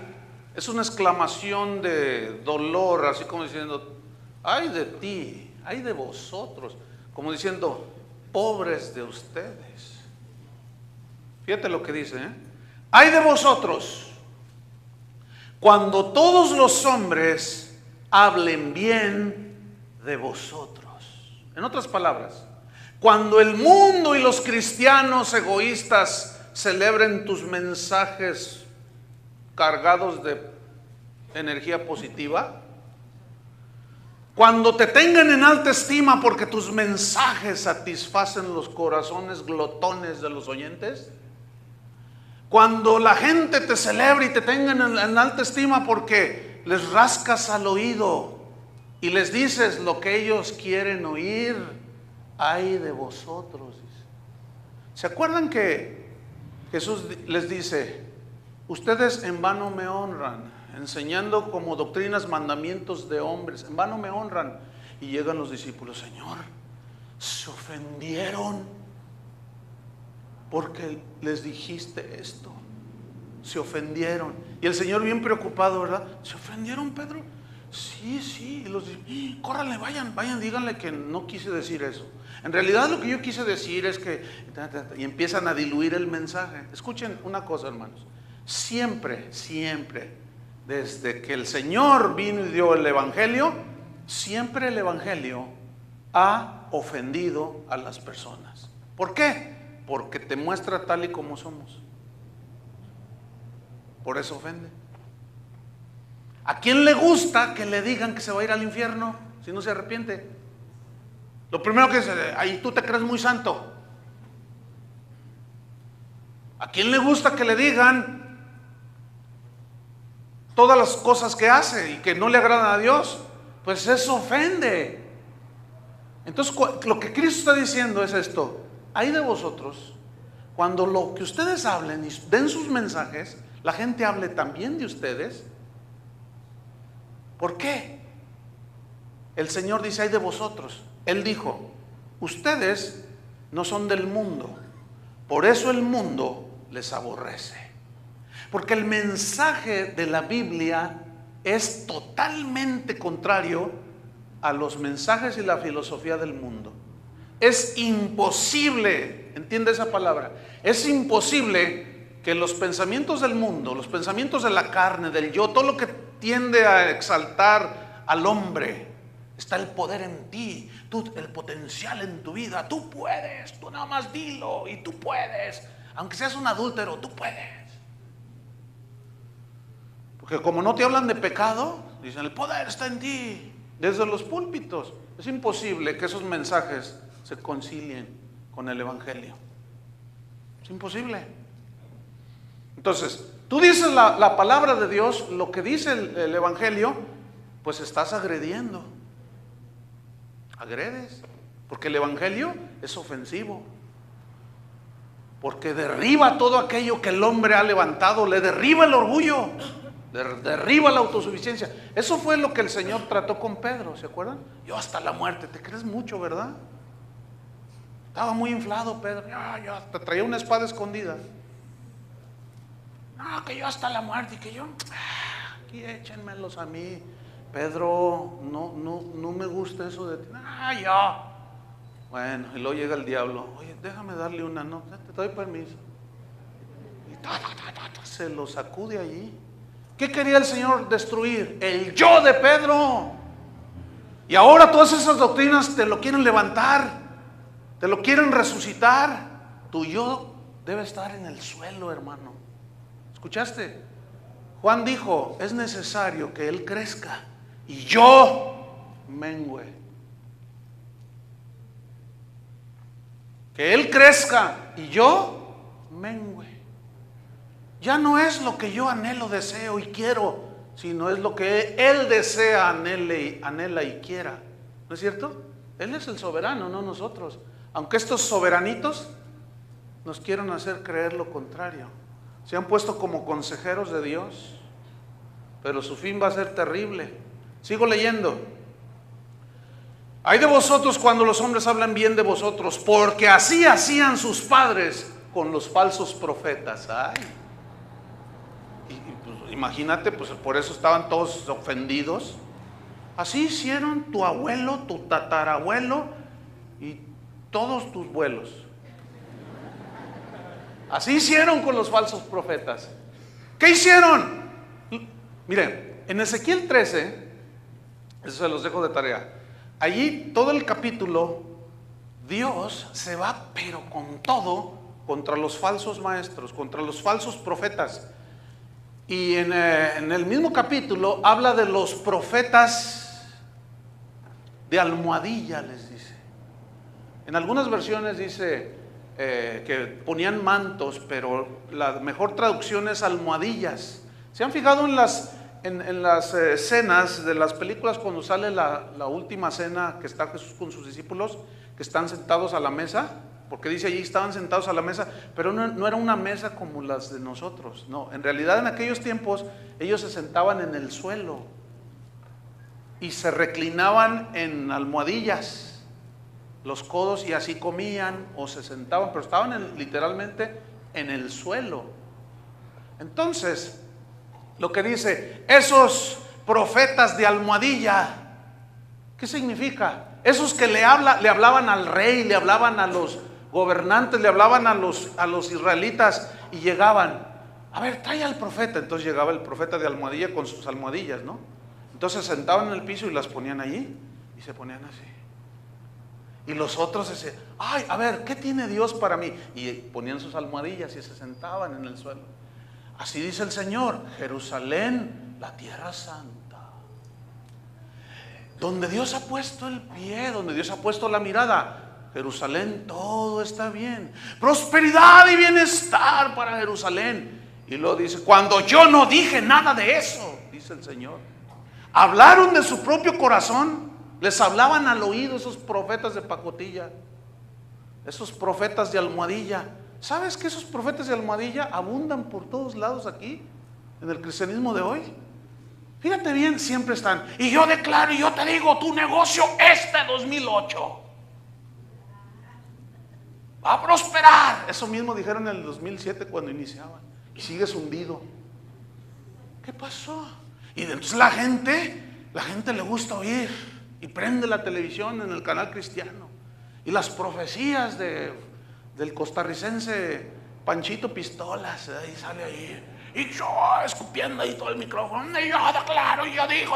es una exclamación de dolor, así como diciendo, ay de ti, ay de vosotros, como diciendo, pobres de ustedes. Fíjate lo que dice, ay de vosotros, cuando todos los hombres hablen bien de vosotros. En otras palabras, cuando el mundo y los cristianos egoístas celebren tus mensajes cargados de energía positiva, cuando te tengan en alta estima porque tus mensajes satisfacen los corazones glotones de los oyentes, cuando la gente te celebre y te tengan en alta estima porque les rascas al oído y les dices lo que ellos quieren oír, ay de vosotros. ¿Se acuerdan que Jesús les dice, ustedes en vano me honran, enseñando como doctrinas mandamientos de hombres, en vano me honran? Y llegan los discípulos, Señor, se ofendieron porque les dijiste esto. Se ofendieron. Y el Señor bien preocupado, ¿verdad? ¿Se ofendieron, Pedro? Sí, sí. Y los discípulos, córranle, vayan, díganle que no quise decir eso. En realidad lo que yo quise decir es que... Y empiezan a diluir el mensaje. Escuchen una cosa, hermanos. Siempre, desde que el Señor vino y dio el Evangelio, siempre el Evangelio ha ofendido a las personas. ¿Por qué? Porque te muestra tal y como somos. Por eso ofende. ¿A quién le gusta que le digan que se va a ir al infierno si no se arrepiente? Lo primero que dice, ahí tú te crees muy santo. ¿A quién le gusta que le digan todas las cosas que hace y que no le agradan a Dios? Pues eso ofende. Entonces lo que Cristo está diciendo es esto: ay de vosotros cuando lo que ustedes hablen y den sus mensajes, la gente hable también de ustedes. ¿Por qué? El Señor dice, ay de vosotros. Él dijo, ustedes no son del mundo, por eso el mundo les aborrece. Porque el mensaje de la Biblia es totalmente contrario a los mensajes y la filosofía del mundo. Es imposible, entiende esa palabra, es imposible que los pensamientos del mundo, los pensamientos de la carne, del yo, todo lo que tiende a exaltar al hombre, está el poder en ti, el potencial en tu vida, tú puedes, tú nada más dilo y tú puedes, aunque seas un adúltero, tú puedes. Porque como no te hablan de pecado, dicen el poder está en ti, desde los púlpitos. Es imposible que esos mensajes se concilien con el Evangelio. Es imposible. Entonces, tú dices la palabra de Dios, lo que dice el Evangelio, pues estás agrediendo. Agredes. Porque el Evangelio es ofensivo. Porque derriba todo aquello que el hombre ha levantado, le derriba el orgullo, le derriba la autosuficiencia. Eso fue lo que el Señor trató con Pedro, ¿se acuerdan? Yo hasta la muerte, te crees mucho, ¿verdad? Estaba muy inflado Pedro, yo hasta traía una espada escondida. No, que yo hasta la muerte y que yo, aquí échenmelos a mí. Pedro, no me gusta eso de ti. Yo. Bueno, y luego llega el diablo. Oye, déjame darle una, no, te doy permiso. Y se lo sacude allí. ¿Qué quería el Señor destruir? El yo de Pedro. Y ahora todas esas doctrinas te lo quieren levantar, te lo quieren resucitar. Tu yo debe estar en el suelo, hermano. ¿Escuchaste? Juan dijo, es necesario que Él crezca y yo mengüe. Que Él crezca y yo mengüe. Ya no es lo que yo anhelo, deseo y quiero, sino es lo que Él desea, anhela y quiera. ¿No es cierto? Él es el soberano, no nosotros. Aunque estos soberanitos nos quieren hacer creer lo contrario. Se han puesto como consejeros de Dios, pero su fin va a ser terrible. Sigo leyendo. Ay de vosotros cuando los hombres hablan bien de vosotros, porque así hacían sus padres con los falsos profetas. Ay. Pues, imagínate, pues por eso estaban todos ofendidos. Así hicieron tu abuelo, tu tatarabuelo y todos tus vuelos. Así hicieron con los falsos profetas. ¿Qué hicieron? Miren, en Ezequiel 13, eso se los dejo de tarea. Allí todo el capítulo, Dios se va, pero con todo, contra los falsos maestros, contra los falsos profetas. Y en el mismo capítulo habla de los profetas de almohadilla, les dice. En algunas versiones dice que ponían mantos, pero la mejor traducción es almohadillas. ¿Se han fijado en las escenas de las películas cuando sale la última cena que está Jesús con sus discípulos, que están sentados a la mesa? Porque dice allí estaban sentados a la mesa, pero no era una mesa como las de nosotros. No, en realidad en aquellos tiempos ellos se sentaban en el suelo y se reclinaban en almohadillas, los codos, y así comían o se sentaban, pero estaban literalmente en el suelo. Entonces, lo que dice, esos profetas de almohadilla, ¿qué significa? Esos que le hablaban al rey, le hablaban a los gobernantes, le hablaban a los israelitas y llegaban, a ver, trae al profeta. Entonces llegaba el profeta de almohadilla con sus almohadillas, ¿no? Entonces se sentaban en el piso y las ponían allí y se ponían así. Y los otros decían, ay, a ver, ¿qué tiene Dios para mí? Y ponían sus almohadillas y se sentaban en el suelo. Así dice el Señor, Jerusalén, la tierra santa, donde Dios ha puesto el pie, donde Dios ha puesto la mirada. Jerusalén, todo está bien, prosperidad y bienestar para Jerusalén. Y luego dice, cuando yo no dije nada de eso, dice el Señor. Hablaron de su propio corazón, les hablaban al oído esos profetas de pacotilla, esos profetas de almohadilla. ¿Sabes que esos profetas de almohadilla abundan por todos lados aquí, en el cristianismo de hoy? Fíjate bien, siempre están. Y yo declaro y yo te digo, tu negocio 2008 va a prosperar. Eso mismo dijeron en el 2007 cuando iniciaban. Y sigues hundido. ¿Qué pasó? Y entonces la gente le gusta oír y prende la televisión en el canal cristiano. Y las profecías del costarricense Panchito Pistolas, ahí sale ahí. Y yo escupiendo ahí todo el micrófono, y yo declaro, y yo digo,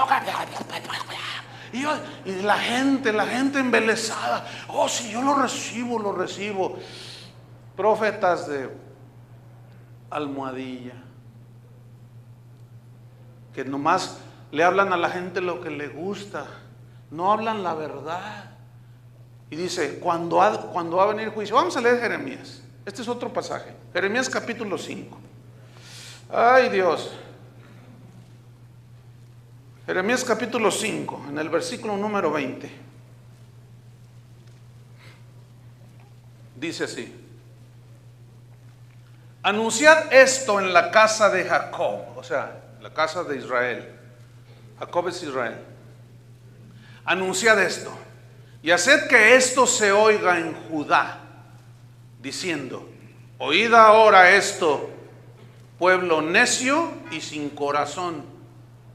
y la gente embelesada, oh sí, yo lo recibo. Profetas de almohadilla, que nomás le hablan a la gente lo que le gusta, no hablan la verdad. Y dice, cuando va a venir juicio, vamos a leer Jeremías, este es otro pasaje, Jeremías capítulo 5. Ay Dios. Jeremías capítulo 5, en el versículo número 20. Dice así: anunciad esto en la casa de Jacob, o sea, la casa de Israel. Jacob es Israel. Anunciad esto y haced que esto se oiga en Judá, diciendo: oíd ahora esto, pueblo necio y sin corazón.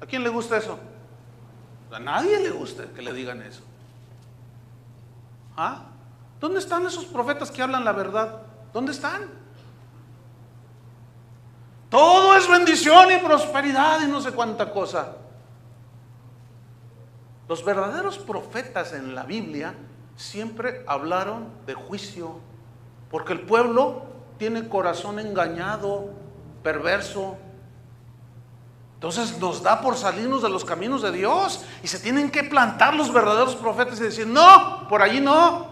¿A quién le gusta eso? A nadie le gusta que le digan eso. ¿Ah? ¿Dónde están esos profetas que hablan la verdad? ¿Dónde están? Todo es bendición y prosperidad y no sé cuánta cosa. Los verdaderos profetas en la Biblia siempre hablaron de juicio, porque el pueblo tiene corazón engañado, perverso. Entonces nos da por salirnos de los caminos de Dios, y se tienen que plantar los verdaderos profetas y decir: no, por allí no,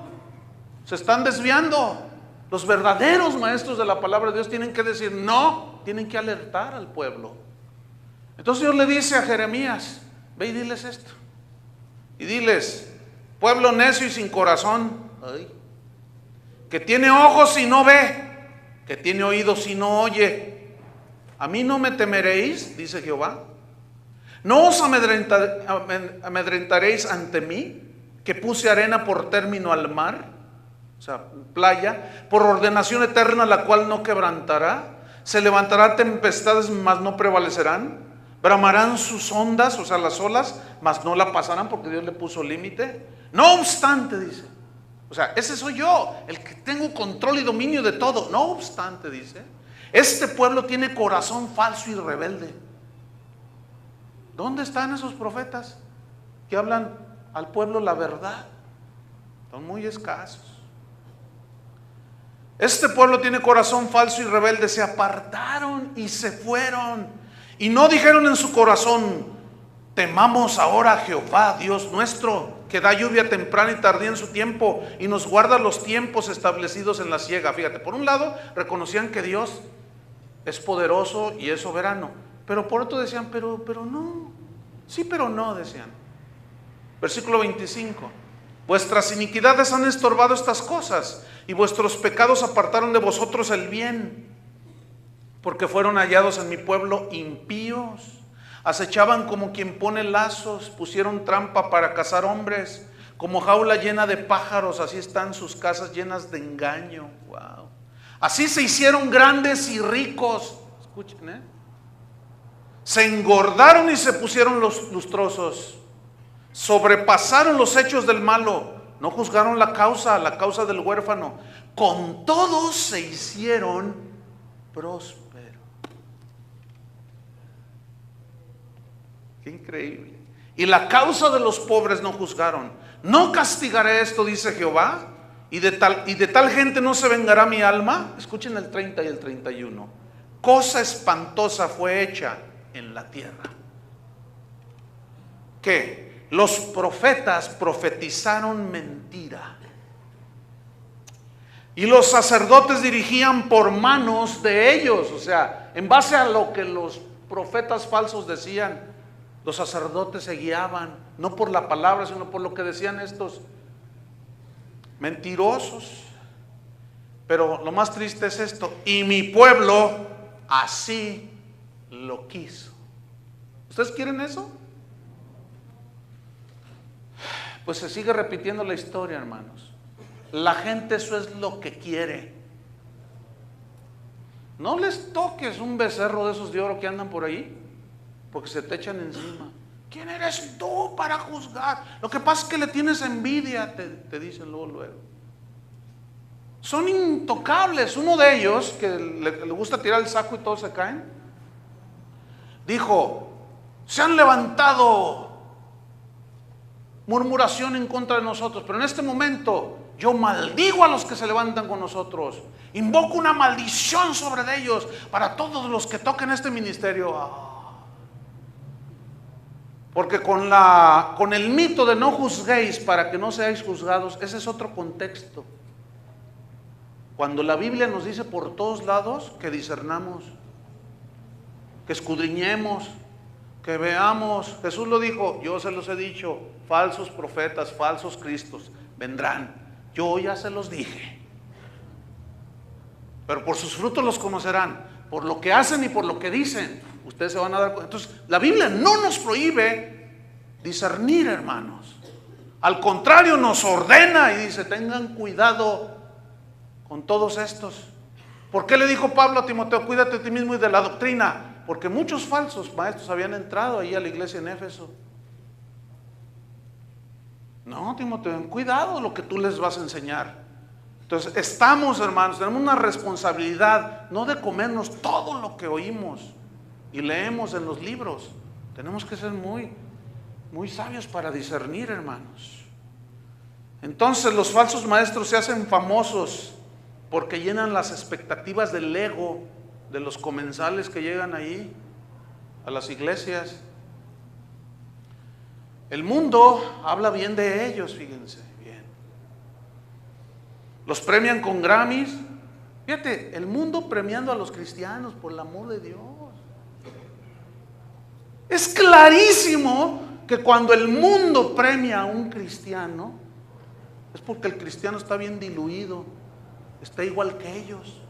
se están desviando. Los verdaderos maestros de la palabra de Dios tienen que decir no, tienen que alertar al pueblo. Entonces Dios le dice a Jeremías: ve y diles esto, y diles: pueblo necio y sin corazón, que tiene os y no ve, que tiene oídos y no oye. ¿A mí no me temeréis?, dice Jehová. ¿No os amedrentaréis ante mí, que puse arena por término al mar? O sea, playa, por ordenación eterna, la cual no quebrantará. Se levantará tempestades, mas no prevalecerán. Bramarán sus ondas, o sea, las olas, mas no la pasarán, porque Dios le puso límite. No obstante, dice, o sea, ese soy yo, el que tengo control y dominio de todo. No obstante, dice, este pueblo tiene corazón falso y rebelde. ¿Dónde están esos profetas que hablan al pueblo la verdad? Son muy escasos. Este pueblo tiene corazón falso y rebelde. Se apartaron y se fueron, y no dijeron en su corazón: temamos ahora a Jehová Dios nuestro, que da lluvia temprana y tardía en su tiempo, y nos guarda los tiempos establecidos en la siega. Fíjate, por un lado reconocían que Dios es poderoso y es soberano, pero por otro decían: pero no, sí, pero no, decían. Versículo 25: vuestras iniquidades han estorbado estas cosas, y vuestros pecados apartaron de vosotros el bien, porque fueron hallados en mi pueblo impíos. Acechaban como quien pone lazos, pusieron trampa para cazar hombres, como jaula llena de pájaros, así están sus casas llenas de engaño. Wow. Así se hicieron grandes y ricos. Escuchen, se engordaron y se pusieron los lustrosos. Sobrepasaron los hechos del malo, no juzgaron la causa del huérfano. Con todos se hicieron prósperos. Qué increíble. Y la causa de los pobres no juzgaron. No castigaré esto, dice Jehová, y de tal gente no se vengará mi alma. Escuchen el 30 y el 31. Cosa espantosa fue hecha en la tierra. ¿Qué? Los profetas profetizaron mentira, y los sacerdotes dirigían por manos de ellos. O sea, en base a lo que los profetas falsos decían, los sacerdotes se guiaban, no por la palabra, sino por lo que decían estos mentirosos. Pero lo más triste es esto: y mi pueblo así lo quiso. ¿Ustedes quieren eso? Pues se sigue repitiendo la historia, hermanos. La gente eso es lo que quiere. No les toques un becerro de esos de oro que andan por ahí, porque se te echan encima. ¿Quién eres tú para juzgar? Lo que pasa es que le tienes envidia, te dicen luego. Son intocables. Uno de ellos, que le gusta tirar el saco y todos se caen, dijo: se han levantado murmuración en contra de nosotros, pero en este momento yo maldigo a los que se levantan con nosotros. Invoco una maldición sobre ellos para todos los que toquen este ministerio. Porque con el mito de no juzguéis para que no seáis juzgados, ese es otro contexto. Cuando la Biblia nos dice por todos lados que discernamos, que escudriñemos, que veamos. Jesús lo dijo: yo se los he dicho, falsos profetas, falsos cristos vendrán. Yo ya se los dije, pero por sus frutos los conocerán. Por lo que hacen y por lo que dicen, ustedes se van a dar cuenta. Entonces, la Biblia no nos prohíbe discernir, hermanos. Al contrario, nos ordena y dice: tengan cuidado con todos estos. ¿Por qué le dijo Pablo a Timoteo, cuídate de ti mismo y de la doctrina? Porque muchos falsos maestros habían entrado ahí a la iglesia en Éfeso. No, Timoteo, ten cuidado lo que tú les vas a enseñar. Entonces, estamos, hermanos, tenemos una responsabilidad, no de comernos todo lo que oímos y leemos en los libros. Tenemos que ser muy sabios para discernir, hermanos. Entonces, los falsos maestros se hacen famosos porque llenan las expectativas del ego de los comensales que llegan ahí a las iglesias. El mundo habla bien de ellos, fíjense bien. Los premian con Grammys. Fíjate, el mundo premiando a los cristianos, por el amor de Dios. Es clarísimo que cuando el mundo premia a un cristiano, es porque el cristiano está bien diluido, está igual que ellos.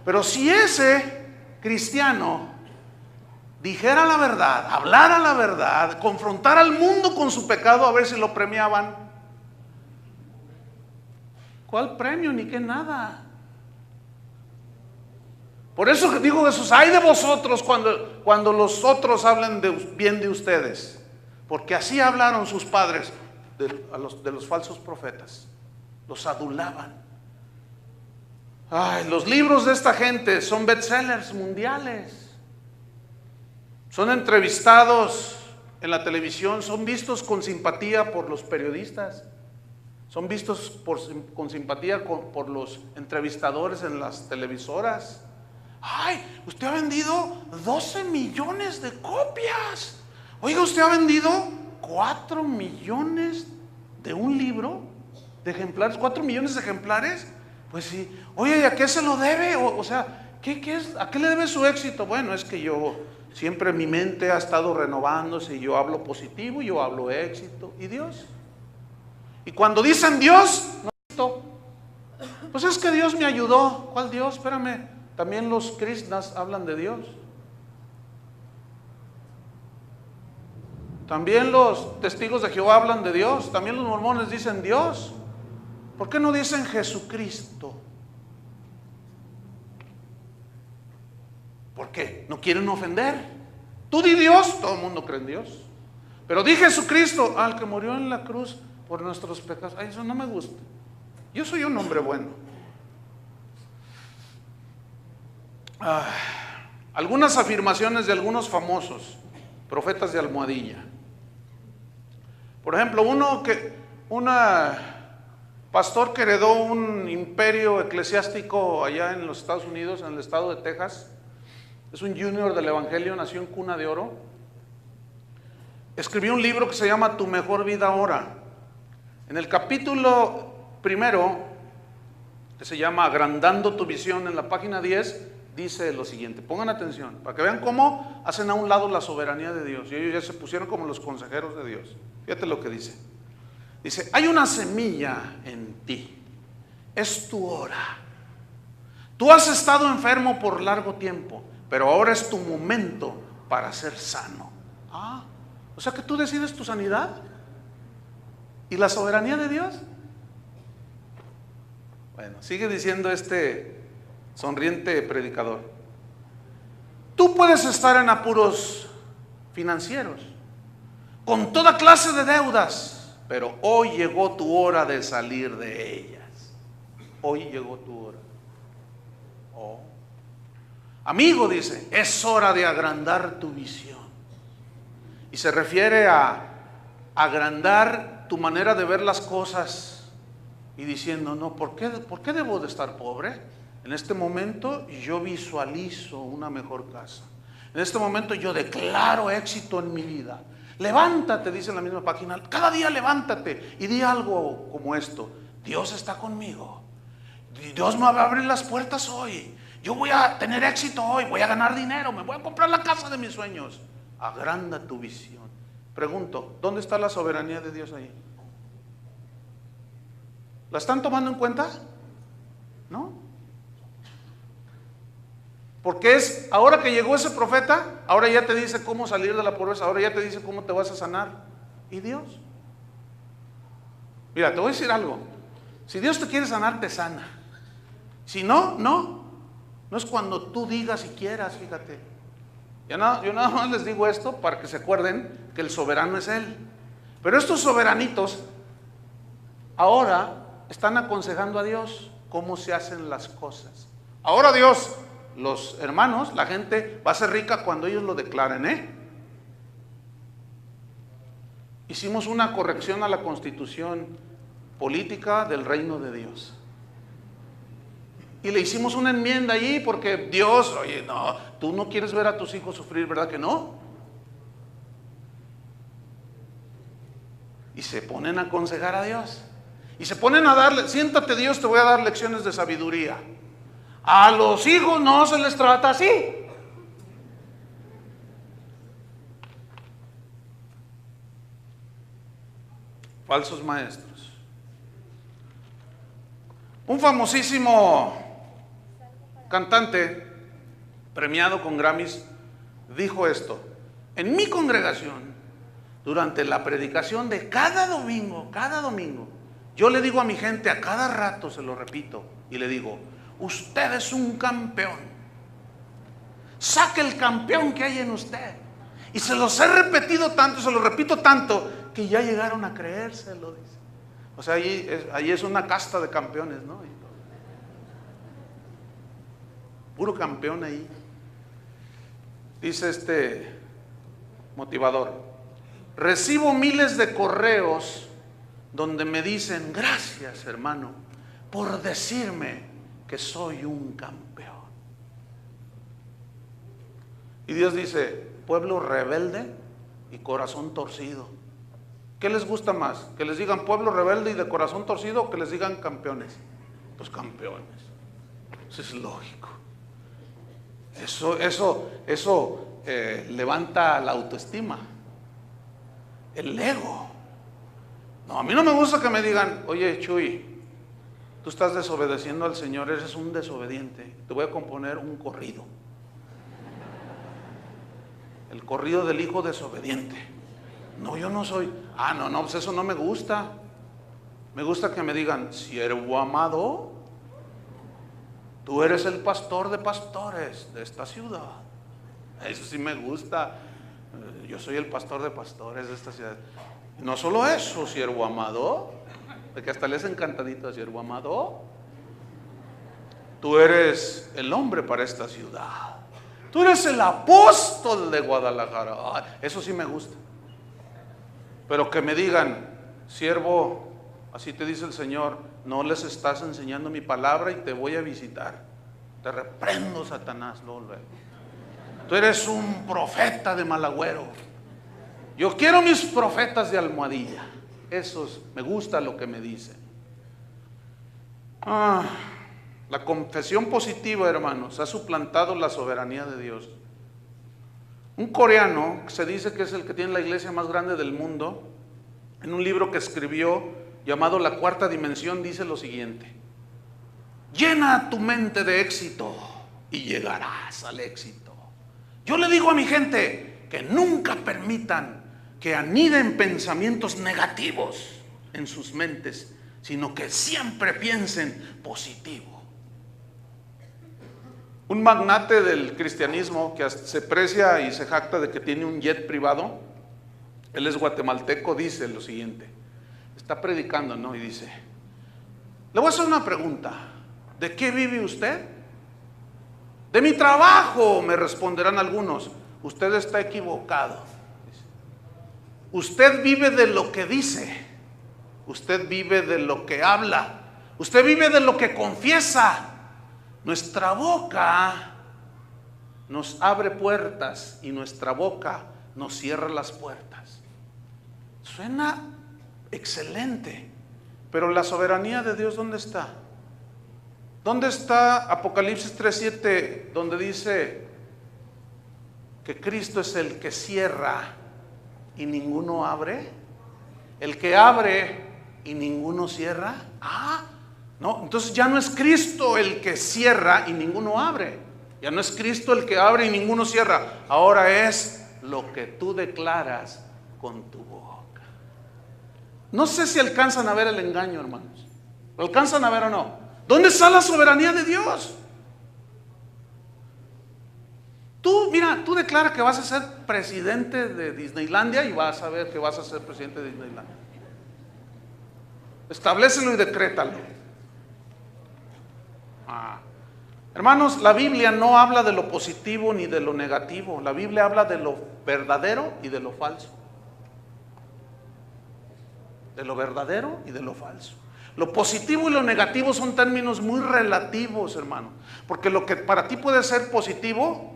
Pero si ese cristiano dijera la verdad, hablara la verdad, confrontara al mundo con su pecado, a ver si lo premiaban. ¿Cuál premio? Ni qué nada. Por eso dijo Jesús, ay de vosotros cuando los otros hablen bien de ustedes, porque así hablaron sus padres de los falsos profetas, los adulaban. Ay, los libros de esta gente son bestsellers mundiales, son entrevistados en la televisión, son vistos con simpatía por los periodistas, son vistos con simpatía por los entrevistadores en las televisoras. Ay, usted ha vendido 12 millones de copias. Oiga, usted ha vendido 4 millones de un libro, de ejemplares, 4 millones de ejemplares. Pues sí. Oye, ¿y a qué se lo debe? O sea, ¿qué es? ¿A qué le debe su éxito? Bueno, es que yo siempre mi mente ha estado renovándose y yo hablo positivo, yo hablo éxito. ¿Y Dios? Y cuando dicen Dios, no Cristo. Pues es que Dios me ayudó. ¿Cuál Dios? Espérame. También los krishnas hablan de Dios. También los testigos de Jehová hablan de Dios. También los mormones dicen Dios. ¿Por qué no dicen Jesucristo? ¿Por qué? ¿No quieren ofender? Tú di Dios, todo el mundo cree en Dios. Pero di Jesucristo, al que murió en la cruz por nuestros pecados. Ay, eso no me gusta. Yo soy un hombre bueno. Algunas afirmaciones de algunos famosos profetas de almohadilla. Por ejemplo, un pastor que heredó un imperio eclesiástico allá en los Estados Unidos, en el estado de Texas, es un junior del evangelio, nació en cuna de oro, escribió un libro que se llama Tu mejor vida ahora. En el capítulo primero, que se llama Agrandando tu visión, en la página 10, dice lo siguiente, pongan atención, para que vean cómo hacen a un lado la soberanía de Dios, y ellos ya se pusieron como los consejeros de Dios. Fíjate lo que dice. Dice, hay una semilla en ti, es tu hora. Tú has estado enfermo por largo tiempo, pero ahora es tu momento para ser sano. O sea que tú decides tu sanidad y la soberanía de Dios. Bueno, sigue diciendo este sonriente predicador. Tú puedes estar en apuros financieros, con toda clase de deudas, pero hoy llegó tu hora de salir de ellas. Hoy llegó tu hora. Amigo, dice, es hora de agrandar tu visión. Y se refiere a agrandar tu manera de ver las cosas y diciendo, no, ¿por qué debo de estar pobre? En este momento yo visualizo una mejor casa. En este momento yo declaro éxito en mi vida. Levántate, dice en la misma página, cada día levántate y di algo como esto. Dios está conmigo. Dios me va a abrir las puertas hoy. Yo voy a tener éxito hoy, voy a ganar dinero, me voy a comprar la casa de mis sueños. Agranda tu visión. Pregunto, ¿dónde está la soberanía de Dios ahí? ¿La están tomando en cuenta? ¿No? Porque ahora que llegó ese profeta, ahora ya te dice cómo salir de la pobreza, ahora ya te dice cómo te vas a sanar. ¿Y Dios? Mira, te voy a decir algo. Si Dios te quiere sanar, te sana. Si no, no. No es cuando tú digas y quieras, fíjate. Yo nada más les digo esto para que se acuerden que el soberano es Él. Pero estos soberanitos ahora están aconsejando a Dios cómo se hacen las cosas. Ahora Dios, los hermanos, la gente va a ser rica cuando ellos lo declaren, Hicimos una corrección a la constitución política del reino de Dios. Y le hicimos una enmienda allí porque Dios, oye, no, tú no quieres ver a tus hijos sufrir, ¿verdad que no? Y se ponen a aconsejar a Dios. Y se ponen a darle, siéntate Dios, te voy a dar lecciones de sabiduría. A los hijos no se les trata así. Falsos maestros. Un famosísimo cantante premiado con Grammys dijo esto: en mi congregación, durante la predicación de cada domingo, yo le digo a mi gente, a cada rato se lo repito, y le digo: usted es un campeón, saque el campeón que hay en usted. Y se los he repetido tanto, se los repito tanto, que ya llegaron a creérselo, dice. O sea, ahí es una casta de campeones, ¿no? Puro campeón ahí. Dice este motivador: recibo miles de correos donde me dicen, gracias hermano por decirme que soy un campeón. Y Dios dice, pueblo rebelde y corazón torcido. ¿Qué les gusta más? ¿Que les digan pueblo rebelde y de corazón torcido o que les digan campeones? Pues campeones. Eso es lógico. Eso levanta la autoestima, el ego. No, a mí no me gusta que me digan, oye Chuy, tú estás desobedeciendo al Señor, eres un desobediente. Te voy a componer un corrido. El corrido del hijo desobediente. No, yo no soy. No, pues eso no me gusta. Me gusta que me digan, siervo amado, tú eres el pastor de pastores de esta ciudad. Eso sí me gusta. Yo soy el pastor de pastores de esta ciudad. No solo eso, siervo amado, de que hasta les encantadito, siervo amado, tú eres el hombre para esta ciudad. Tú eres el apóstol de Guadalajara. Eso sí me gusta. Pero que me digan, siervo, así te dice el Señor, no les estás enseñando mi palabra y te voy a visitar. Te reprendo, Satanás, luego. Tú eres un profeta de mal agüero. Yo quiero mis profetas de almohadilla. Esos, me gusta lo que me dicen. La confesión positiva, hermanos, ha suplantado la soberanía de Dios. Un coreano, que se dice que es el que tiene la iglesia más grande del mundo, en un libro que escribió llamado La Cuarta Dimensión, dice lo siguiente: llena tu mente de éxito y llegarás al éxito. Yo le digo a mi gente que nunca permitan que aniden pensamientos negativos en sus mentes, sino que siempre piensen positivo. Un magnate del cristianismo que se precia y se jacta de que tiene un jet privado, él es guatemalteco, dice lo siguiente, está predicando, ¿no? Y dice, le voy a hacer una pregunta, ¿de qué vive usted? De mi trabajo, me responderán algunos. Usted está equivocado. Usted vive de lo que dice, usted vive de lo que habla, usted vive de lo que confiesa. Nuestra boca nos abre puertas y nuestra boca nos cierra las puertas. Suena excelente, pero la soberanía de Dios, ¿dónde está? ¿Dónde está Apocalipsis 3:7, donde dice que Cristo es el que cierra y ninguno abre? El que abre y ninguno cierra. No, entonces ya no es Cristo el que cierra y ninguno abre. Ya no es Cristo el que abre y ninguno cierra. Ahora es lo que tú declaras con tu boca. No sé si alcanzan a ver el engaño, hermanos. ¿Lo alcanzan a ver o no? ¿Dónde está la soberanía de Dios? Tú, mira, tú declara que vas a ser presidente de Disneylandia y vas a ver que vas a ser presidente de Disneylandia. Establécelo y decrétalo. Hermanos, la Biblia no habla de lo positivo ni de lo negativo. La Biblia habla de lo verdadero y de lo falso. De lo verdadero y de lo falso. Lo positivo y lo negativo son términos muy relativos, hermano. Porque lo que para ti puede ser positivo,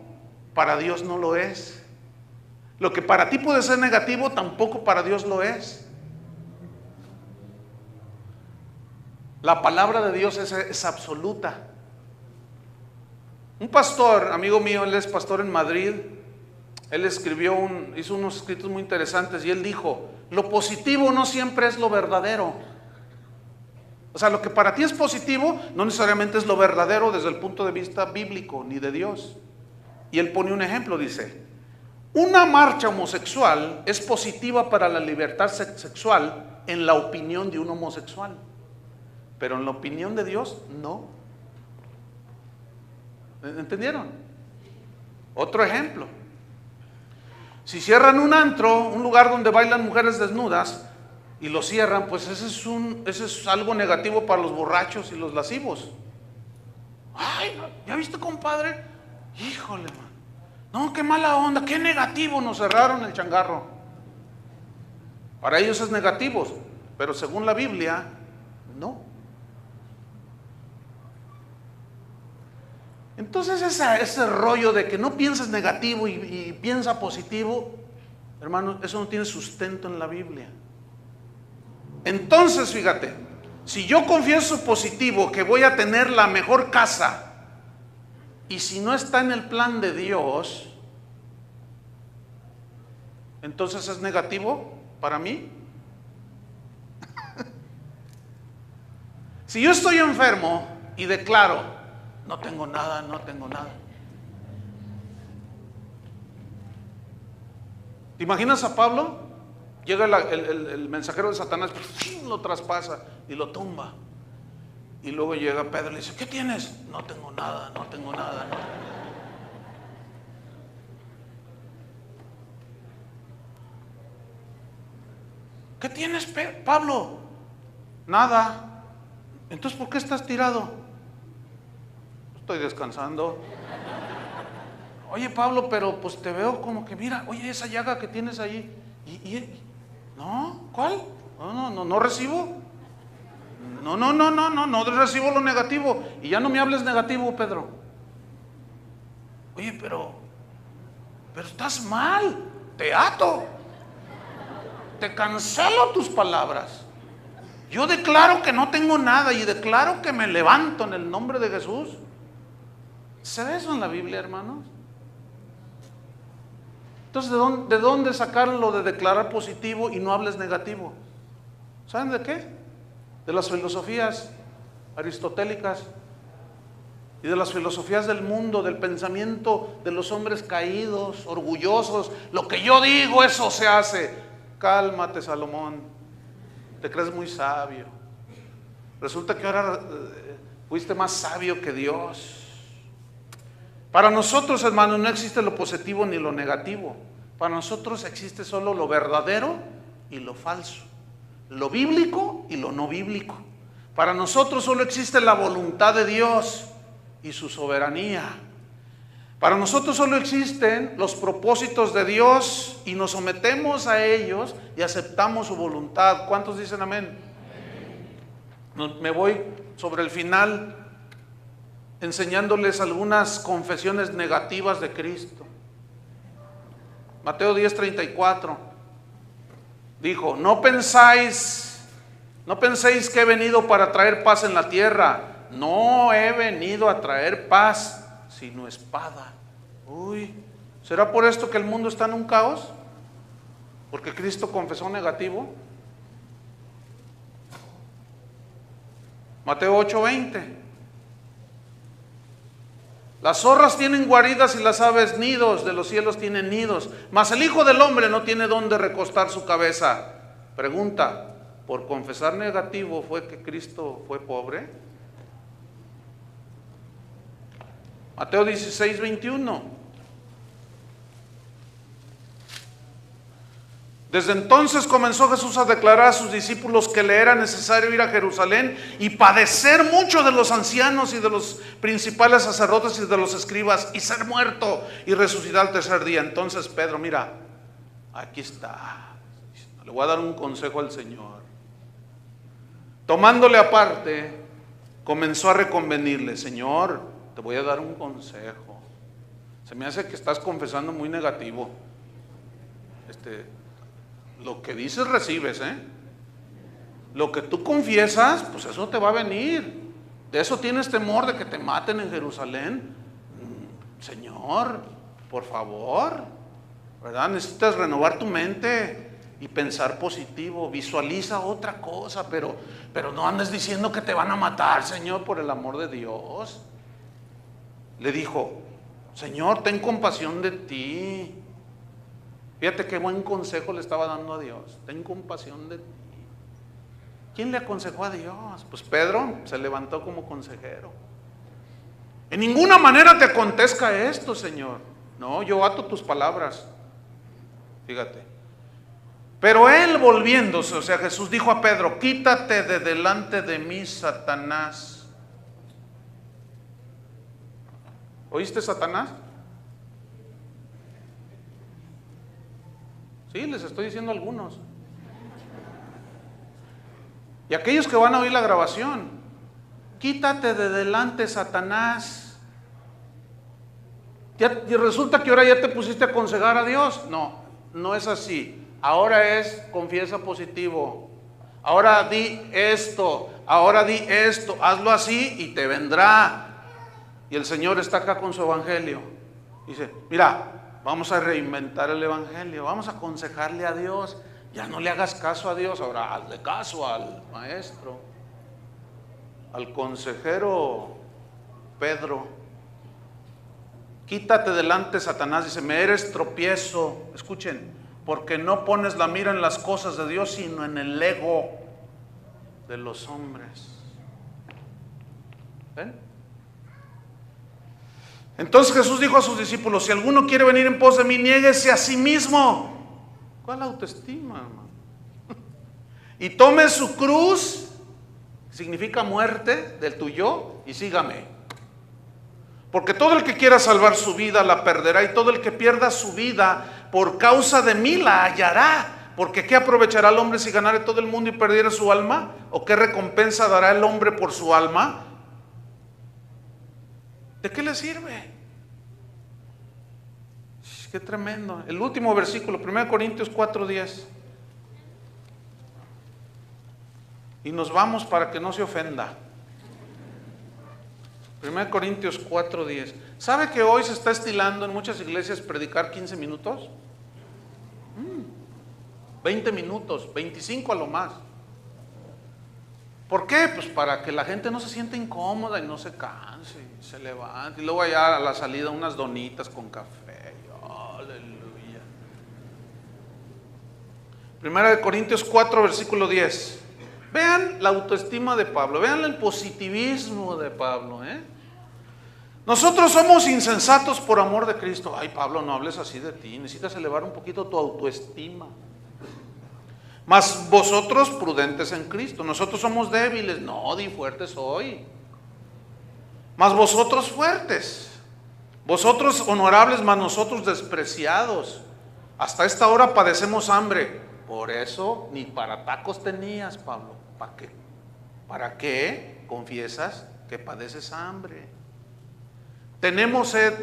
para Dios no lo es. Lo que para ti puede ser negativo, tampoco para Dios lo es. La palabra de Dios es absoluta. Un pastor, amigo mío, él es pastor en Madrid. Él hizo unos escritos muy interesantes y él dijo: lo positivo no siempre es lo verdadero. O sea, lo que para ti es positivo no necesariamente es lo verdadero desde el punto de vista bíblico ni de Dios. Y él pone un ejemplo, dice: una marcha homosexual es positiva para la libertad sexual en la opinión de un homosexual, pero en la opinión de Dios no. ¿Entendieron? Otro ejemplo: si cierran un antro, un lugar donde bailan mujeres desnudas, y lo cierran, pues ese es algo negativo para los borrachos y los lascivos. Ay, ¿ya viste, compadre? Híjole, man. No, qué mala onda, qué negativo, nos cerraron el changarro. Para ellos es negativo, pero según la Biblia, no. Entonces ese rollo de que no pienses negativo y piensa positivo, hermano, eso no tiene sustento en la Biblia. Entonces, fíjate, si yo confieso positivo que voy a tener la mejor casa, y si no está en el plan de Dios, entonces es negativo para mí. Si yo estoy enfermo y declaro: no tengo nada, no tengo nada. ¿Te imaginas a Pablo? Llega el mensajero de Satanás, lo traspasa y lo tumba. Y luego llega Pedro y le dice: ¿qué tienes? No tengo nada, no tengo nada. No. ¿Qué tienes, Pablo? Nada. Entonces, ¿por qué estás tirado? Estoy descansando. Oye, Pablo, pero pues te veo como que, mira, oye, esa llaga que tienes ahí. ¿No? ¿Cuál? No recibo. No recibo lo negativo. Y ya no me hables negativo, Pedro. Oye, pero estás mal. Te ato. Te cancelo tus palabras. Yo declaro que no tengo nada y declaro que me levanto en el nombre de Jesús. ¿Se ve eso en la Biblia, hermanos? Entonces, ¿de dónde sacarlo de declarar positivo y no hables negativo? ¿Saben de qué? De las filosofías aristotélicas y de las filosofías del mundo, del pensamiento de los hombres caídos, orgullosos. Lo que yo digo, eso se hace. Cálmate, Salomón, te crees muy sabio. Resulta que ahora fuiste más sabio que Dios. Para nosotros, hermanos, no existe lo positivo ni lo negativo. Para nosotros existe solo lo verdadero y lo falso, lo bíblico y lo no bíblico. Para nosotros solo existe la voluntad de Dios y su soberanía. Para nosotros solo existen los propósitos de Dios y nos sometemos a ellos y aceptamos su voluntad. ¿Cuántos dicen amén? Me voy sobre el final enseñándoles algunas confesiones negativas de Cristo. Mateo 10:34 dijo: no penséis que he venido para traer paz en la tierra. No he venido a traer paz, sino espada. Uy, ¿será por esto que el mundo está en un caos? ¿Porque Cristo confesó negativo? Mateo 8:20. Las zorras tienen guaridas y las aves nidos, de los cielos tienen nidos, mas el Hijo del Hombre no tiene dónde recostar su cabeza. Pregunta: ¿por confesar negativo fue que Cristo fue pobre? Mateo 16:21. Desde entonces comenzó Jesús a declarar a sus discípulos que le era necesario ir a Jerusalén y padecer mucho de los ancianos y de los principales sacerdotes y de los escribas, y ser muerto y resucitar al tercer día. Entonces Pedro, mira, aquí está, le voy a dar un consejo al Señor. Tomándole aparte, comenzó a reconvenirle: Señor, te voy a dar un consejo. Se me hace que estás confesando muy negativo. Lo que dices recibes, Lo que tú confiesas, pues eso te va a venir. ¿De eso tienes temor, de que te maten en Jerusalén? Señor, por favor, ¿verdad? Necesitas renovar tu mente y pensar positivo. Visualiza otra cosa, pero no andes diciendo que te van a matar, Señor, por el amor de Dios. Le dijo: Señor, ten compasión de ti. Fíjate qué buen consejo le estaba dando a Dios. Ten compasión de ti. ¿Quién le aconsejó a Dios? Pues Pedro se levantó como consejero. En ninguna manera te acontezca esto, Señor. No, yo ato tus palabras. Fíjate. Pero él, volviéndose, o sea, Jesús dijo a Pedro: quítate de delante de mí, Satanás. ¿Oíste, Satanás? Sí, les estoy diciendo a algunos. Y aquellos que van a oír la grabación: quítate de delante, Satanás. Y resulta que ahora ya te pusiste a aconsejar a Dios. No, no es así. Ahora es confiesa positivo. Ahora di esto, hazlo así y te vendrá. Y el Señor está acá con su evangelio. Dice: mira, vamos a reinventar el evangelio, vamos a aconsejarle a Dios. Ya no le hagas caso a Dios, ahora hazle caso al maestro, al consejero Pedro. Quítate delante, Satanás. Dice: me eres tropiezo. Escuchen: porque no pones la mira en las cosas de Dios, sino en el ego de los hombres. ¿Ven? Entonces Jesús dijo a sus discípulos: si alguno quiere venir en pos de mí, niéguese a sí mismo. ¿Cuál autoestima, hermano? Y tome su cruz, significa muerte del tuyo, y sígame. Porque todo el que quiera salvar su vida la perderá, y todo el que pierda su vida por causa de mí la hallará. Porque ¿qué aprovechará el hombre si ganare todo el mundo y perdiera su alma? ¿O qué recompensa dará el hombre por su alma? ¿De qué le sirve? Qué tremendo. El último versículo, 1 Corintios 4:10. Y nos vamos para que no se ofenda. 1 Corintios 4:10. ¿Sabe que hoy se está estilando en muchas iglesias predicar 15 minutos? 20 minutos, 25 a lo más. ¿Por qué? Pues para que la gente no se sienta incómoda y no se canse, y se levante. Y luego allá a la salida unas donitas con café. Aleluya. 1 Corintios 4, versículo 10. Vean la autoestima de Pablo, vean el positivismo de Pablo, Nosotros somos insensatos por amor de Cristo. Ay, Pablo, no hables así de ti, necesitas elevar un poquito tu autoestima. Mas vosotros prudentes en Cristo. Nosotros somos débiles. No, di fuerte soy. Mas vosotros fuertes. Vosotros honorables, mas nosotros despreciados. Hasta esta hora padecemos hambre. Por eso ni para tacos tenías, Pablo. ¿Para qué? ¿Para qué confiesas que padeces hambre? Tenemos sed.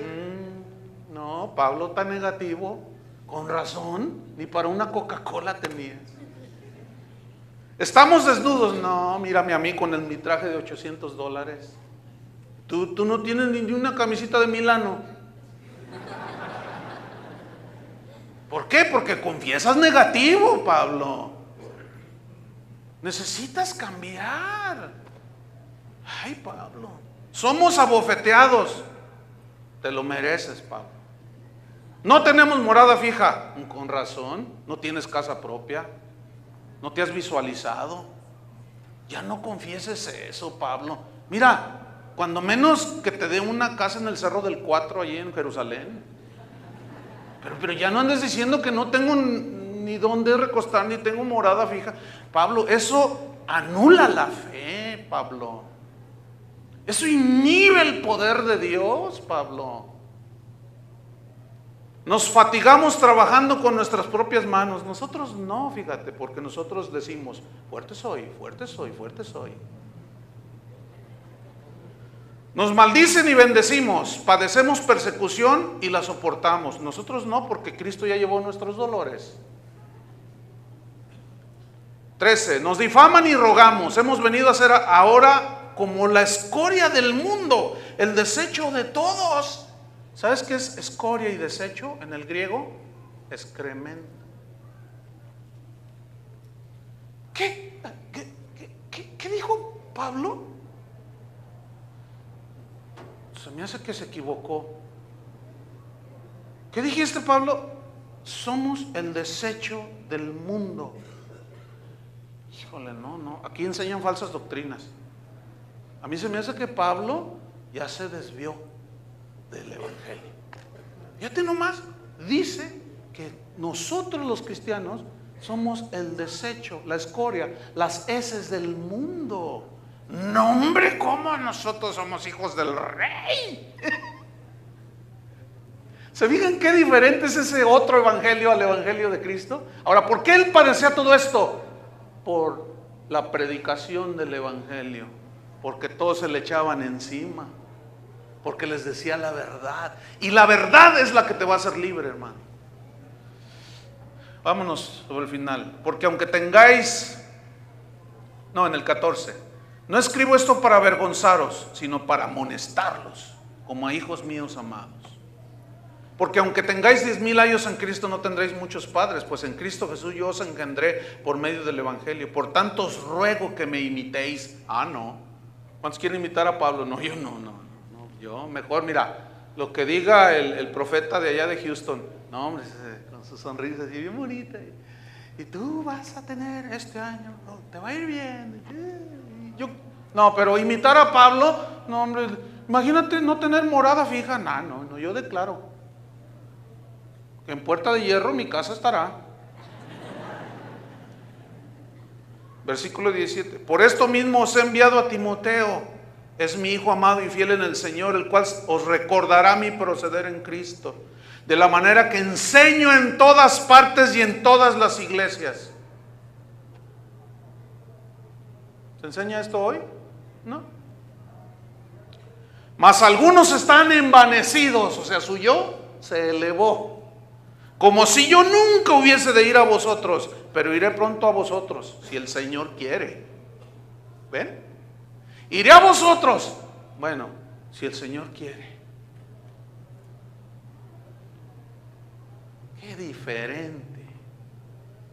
No, Pablo tan negativo. Con razón, ni para una Coca-Cola tenías. Estamos desnudos. No, mírame a mí con mi traje de $800. Tú no tienes ni una camisita de Milano. ¿Por qué? Porque confiesas negativo, Pablo. Necesitas cambiar. Ay, Pablo, somos abofeteados. Te lo mereces, Pablo. No tenemos morada fija. Con razón, no tienes casa propia. No te has visualizado. Ya no confieses eso, Pablo. Mira, cuando menos que te dé una casa en el Cerro del 4 allí en Jerusalén. Pero ya no andes diciendo que no tengo ni dónde recostar, ni tengo morada fija. Pablo, eso anula la fe, Pablo. Eso inhibe el poder de Dios, Pablo. Nos fatigamos trabajando con nuestras propias manos. Nosotros no, fíjate, porque nosotros decimos, fuerte soy, fuerte soy, fuerte soy. Nos maldicen y bendecimos, padecemos persecución y la soportamos. Nosotros no, porque Cristo ya llevó nuestros dolores. 13. Nos difaman y rogamos. Hemos venido a ser ahora como la escoria del mundo, el desecho de todos. ¿Sabes qué es escoria y desecho en el griego? Excremento. ¿Qué dijo Pablo? Se me hace que se equivocó. ¿Qué dijiste, Pablo? Somos el desecho del mundo. Híjole, no. Aquí enseñan falsas doctrinas. A mí se me hace que Pablo ya se desvió del evangelio. Fíjate nomás, dice que nosotros los cristianos somos el desecho, la escoria, las heces del mundo. No, hombre, ¿cómo nosotros somos hijos del rey? ¿Se fijan qué diferente es ese otro evangelio al evangelio de Cristo? Ahora, ¿por qué él padecía todo esto? Por la predicación del evangelio, porque todos se le echaban encima, porque les decía la verdad, y la verdad es la que te va a hacer libre, hermano. Vámonos sobre el final. Porque aunque tengáis, en el 14, no escribo esto para avergonzaros, sino para amonestarlos, como a hijos míos amados. Porque aunque tengáis 10,000 años en Cristo, no tendréis muchos padres, pues en Cristo Jesús yo os engendré por medio del evangelio. Por tanto os ruego que me imitéis. No. ¿Cuántos quieren imitar a Pablo? No, yo no. Yo mejor, mira, lo que diga el profeta de allá de Houston. No, hombre, con su sonrisa así bien bonita. Y tú vas a tener este año, te va a ir bien. No, pero imitar a Pablo, no, hombre, imagínate no tener morada fija. No, yo declaro que en Puerta de Hierro mi casa estará. Versículo 17. Por esto mismo os he enviado a Timoteo, es mi hijo amado y fiel en el Señor, el cual os recordará mi proceder en Cristo, de la manera que enseño en todas partes y en todas las iglesias. ¿Se enseña esto hoy? No. Mas algunos están envanecidos, o sea, su yo se elevó, como si yo nunca hubiese de ir a vosotros, pero iré pronto a vosotros, si el Señor quiere. ¿Ven? Iré a vosotros, bueno, si el Señor quiere. Qué diferente,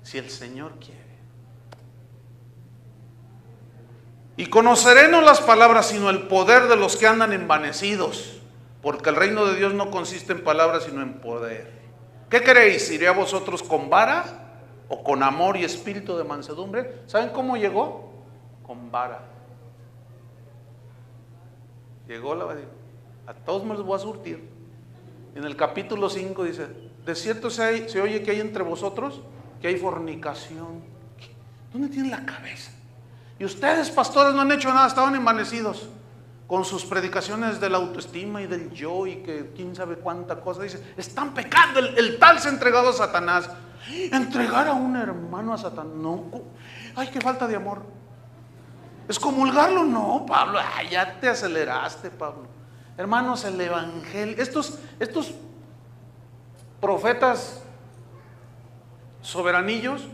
si el Señor quiere. Y conoceré no las palabras, sino el poder de los que andan envanecidos, porque el reino de Dios no consiste en palabras, sino en poder. ¿Qué queréis? ¿Iré a vosotros con vara o con amor y espíritu de mansedumbre? ¿Saben cómo llegó? Con vara. Llegó a todos me los voy a surtir. En el capítulo 5 dice, de cierto se oye que hay entre vosotros, que hay fornicación. ¿Dónde tienen la cabeza? Y ustedes, pastores, no han hecho nada, estaban envanecidos con sus predicaciones de la autoestima y del yo y que quién sabe cuánta cosa. Dice, están pecando, el tal se ha entregado a Satanás. Entregar a un hermano a Satanás, no, ay, qué falta de amor. ¿Excomulgarlo? No, Pablo, ya te aceleraste, Pablo. Hermanos, el evangelio, estos profetas soberanillos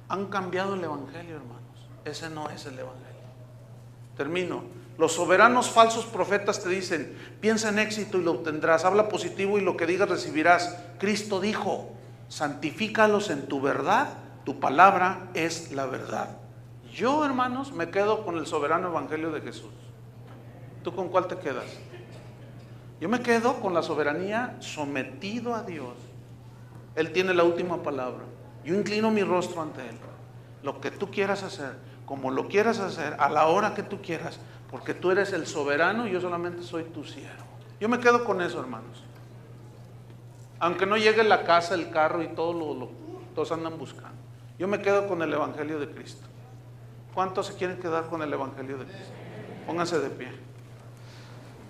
han cambiado el evangelio, hermanos. Ese no es el evangelio. Termino. Los soberanos falsos profetas te dicen, piensa en éxito y lo obtendrás, habla positivo y lo que digas recibirás. Cristo dijo, santifícalos en tu verdad, tu palabra es la verdad. Yo, hermanos, me quedo con el soberano evangelio de Jesús. ¿Tú con cuál te quedas? Yo me quedo con la soberanía, sometido a Dios. Él tiene la última palabra. Yo inclino mi rostro ante Él. Lo que tú quieras hacer, como lo quieras hacer, a la hora que tú quieras, porque tú eres el soberano y yo solamente soy tu siervo. Yo me quedo con eso, hermanos. Aunque no llegue la casa, el carro y todo todos andan buscando. Yo me quedo con el Evangelio de Cristo. ¿Cuántos se quieren quedar con el Evangelio de Cristo? Pónganse de pie.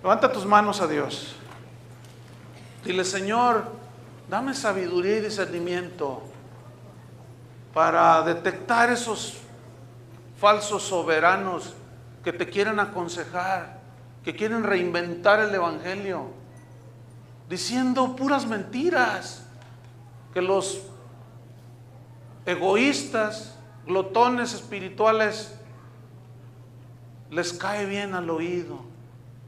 Levanta tus manos a Dios. Dile: Señor, dame sabiduría y discernimiento para detectar esos falsos soberanos que te quieren aconsejar, que quieren reinventar el Evangelio, diciendo puras mentiras, que los egoístas, glotones espirituales, les cae bien al oído.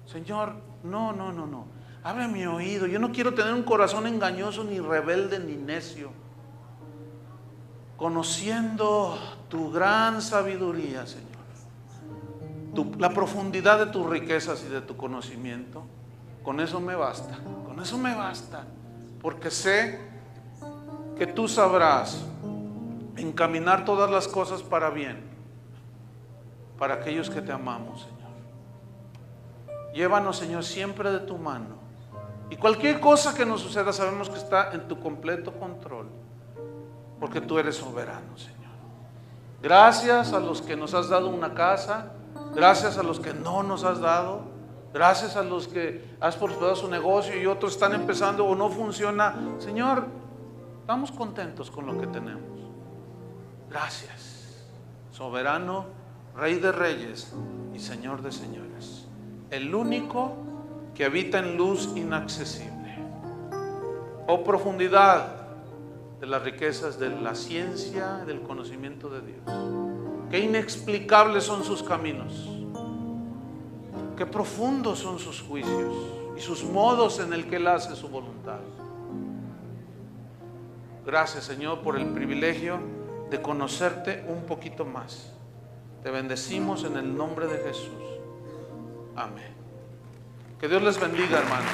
Señor, no. Abre mi oído. Yo no quiero tener un corazón engañoso, ni rebelde, ni necio. Conociendo tu gran sabiduría, Señor, la profundidad de tus riquezas y de tu conocimiento, con eso me basta. Con eso me basta. Porque sé que tú sabrás encaminar todas las cosas para bien, para aquellos que te amamos, Señor. Llévanos, Señor, siempre de tu mano. Y cualquier cosa que nos suceda, sabemos que está en tu completo control, porque tú eres soberano, Señor. Gracias a los que nos has dado una casa, gracias a los que no nos has dado, gracias a los que has prosperado su negocio y otros están empezando o no funciona. Señor, estamos contentos con lo que tenemos. Gracias, soberano, Rey de reyes y Señor de señores, el único que habita en luz inaccesible. Oh profundidad de las riquezas de la ciencia, del conocimiento de Dios. Qué inexplicables son sus caminos, qué profundos son sus juicios y sus modos en el que Él hace su voluntad. Gracias, Señor, por el privilegio de conocerte un poquito más. Te bendecimos en el nombre de Jesús. Amén. Que Dios les bendiga, hermanos.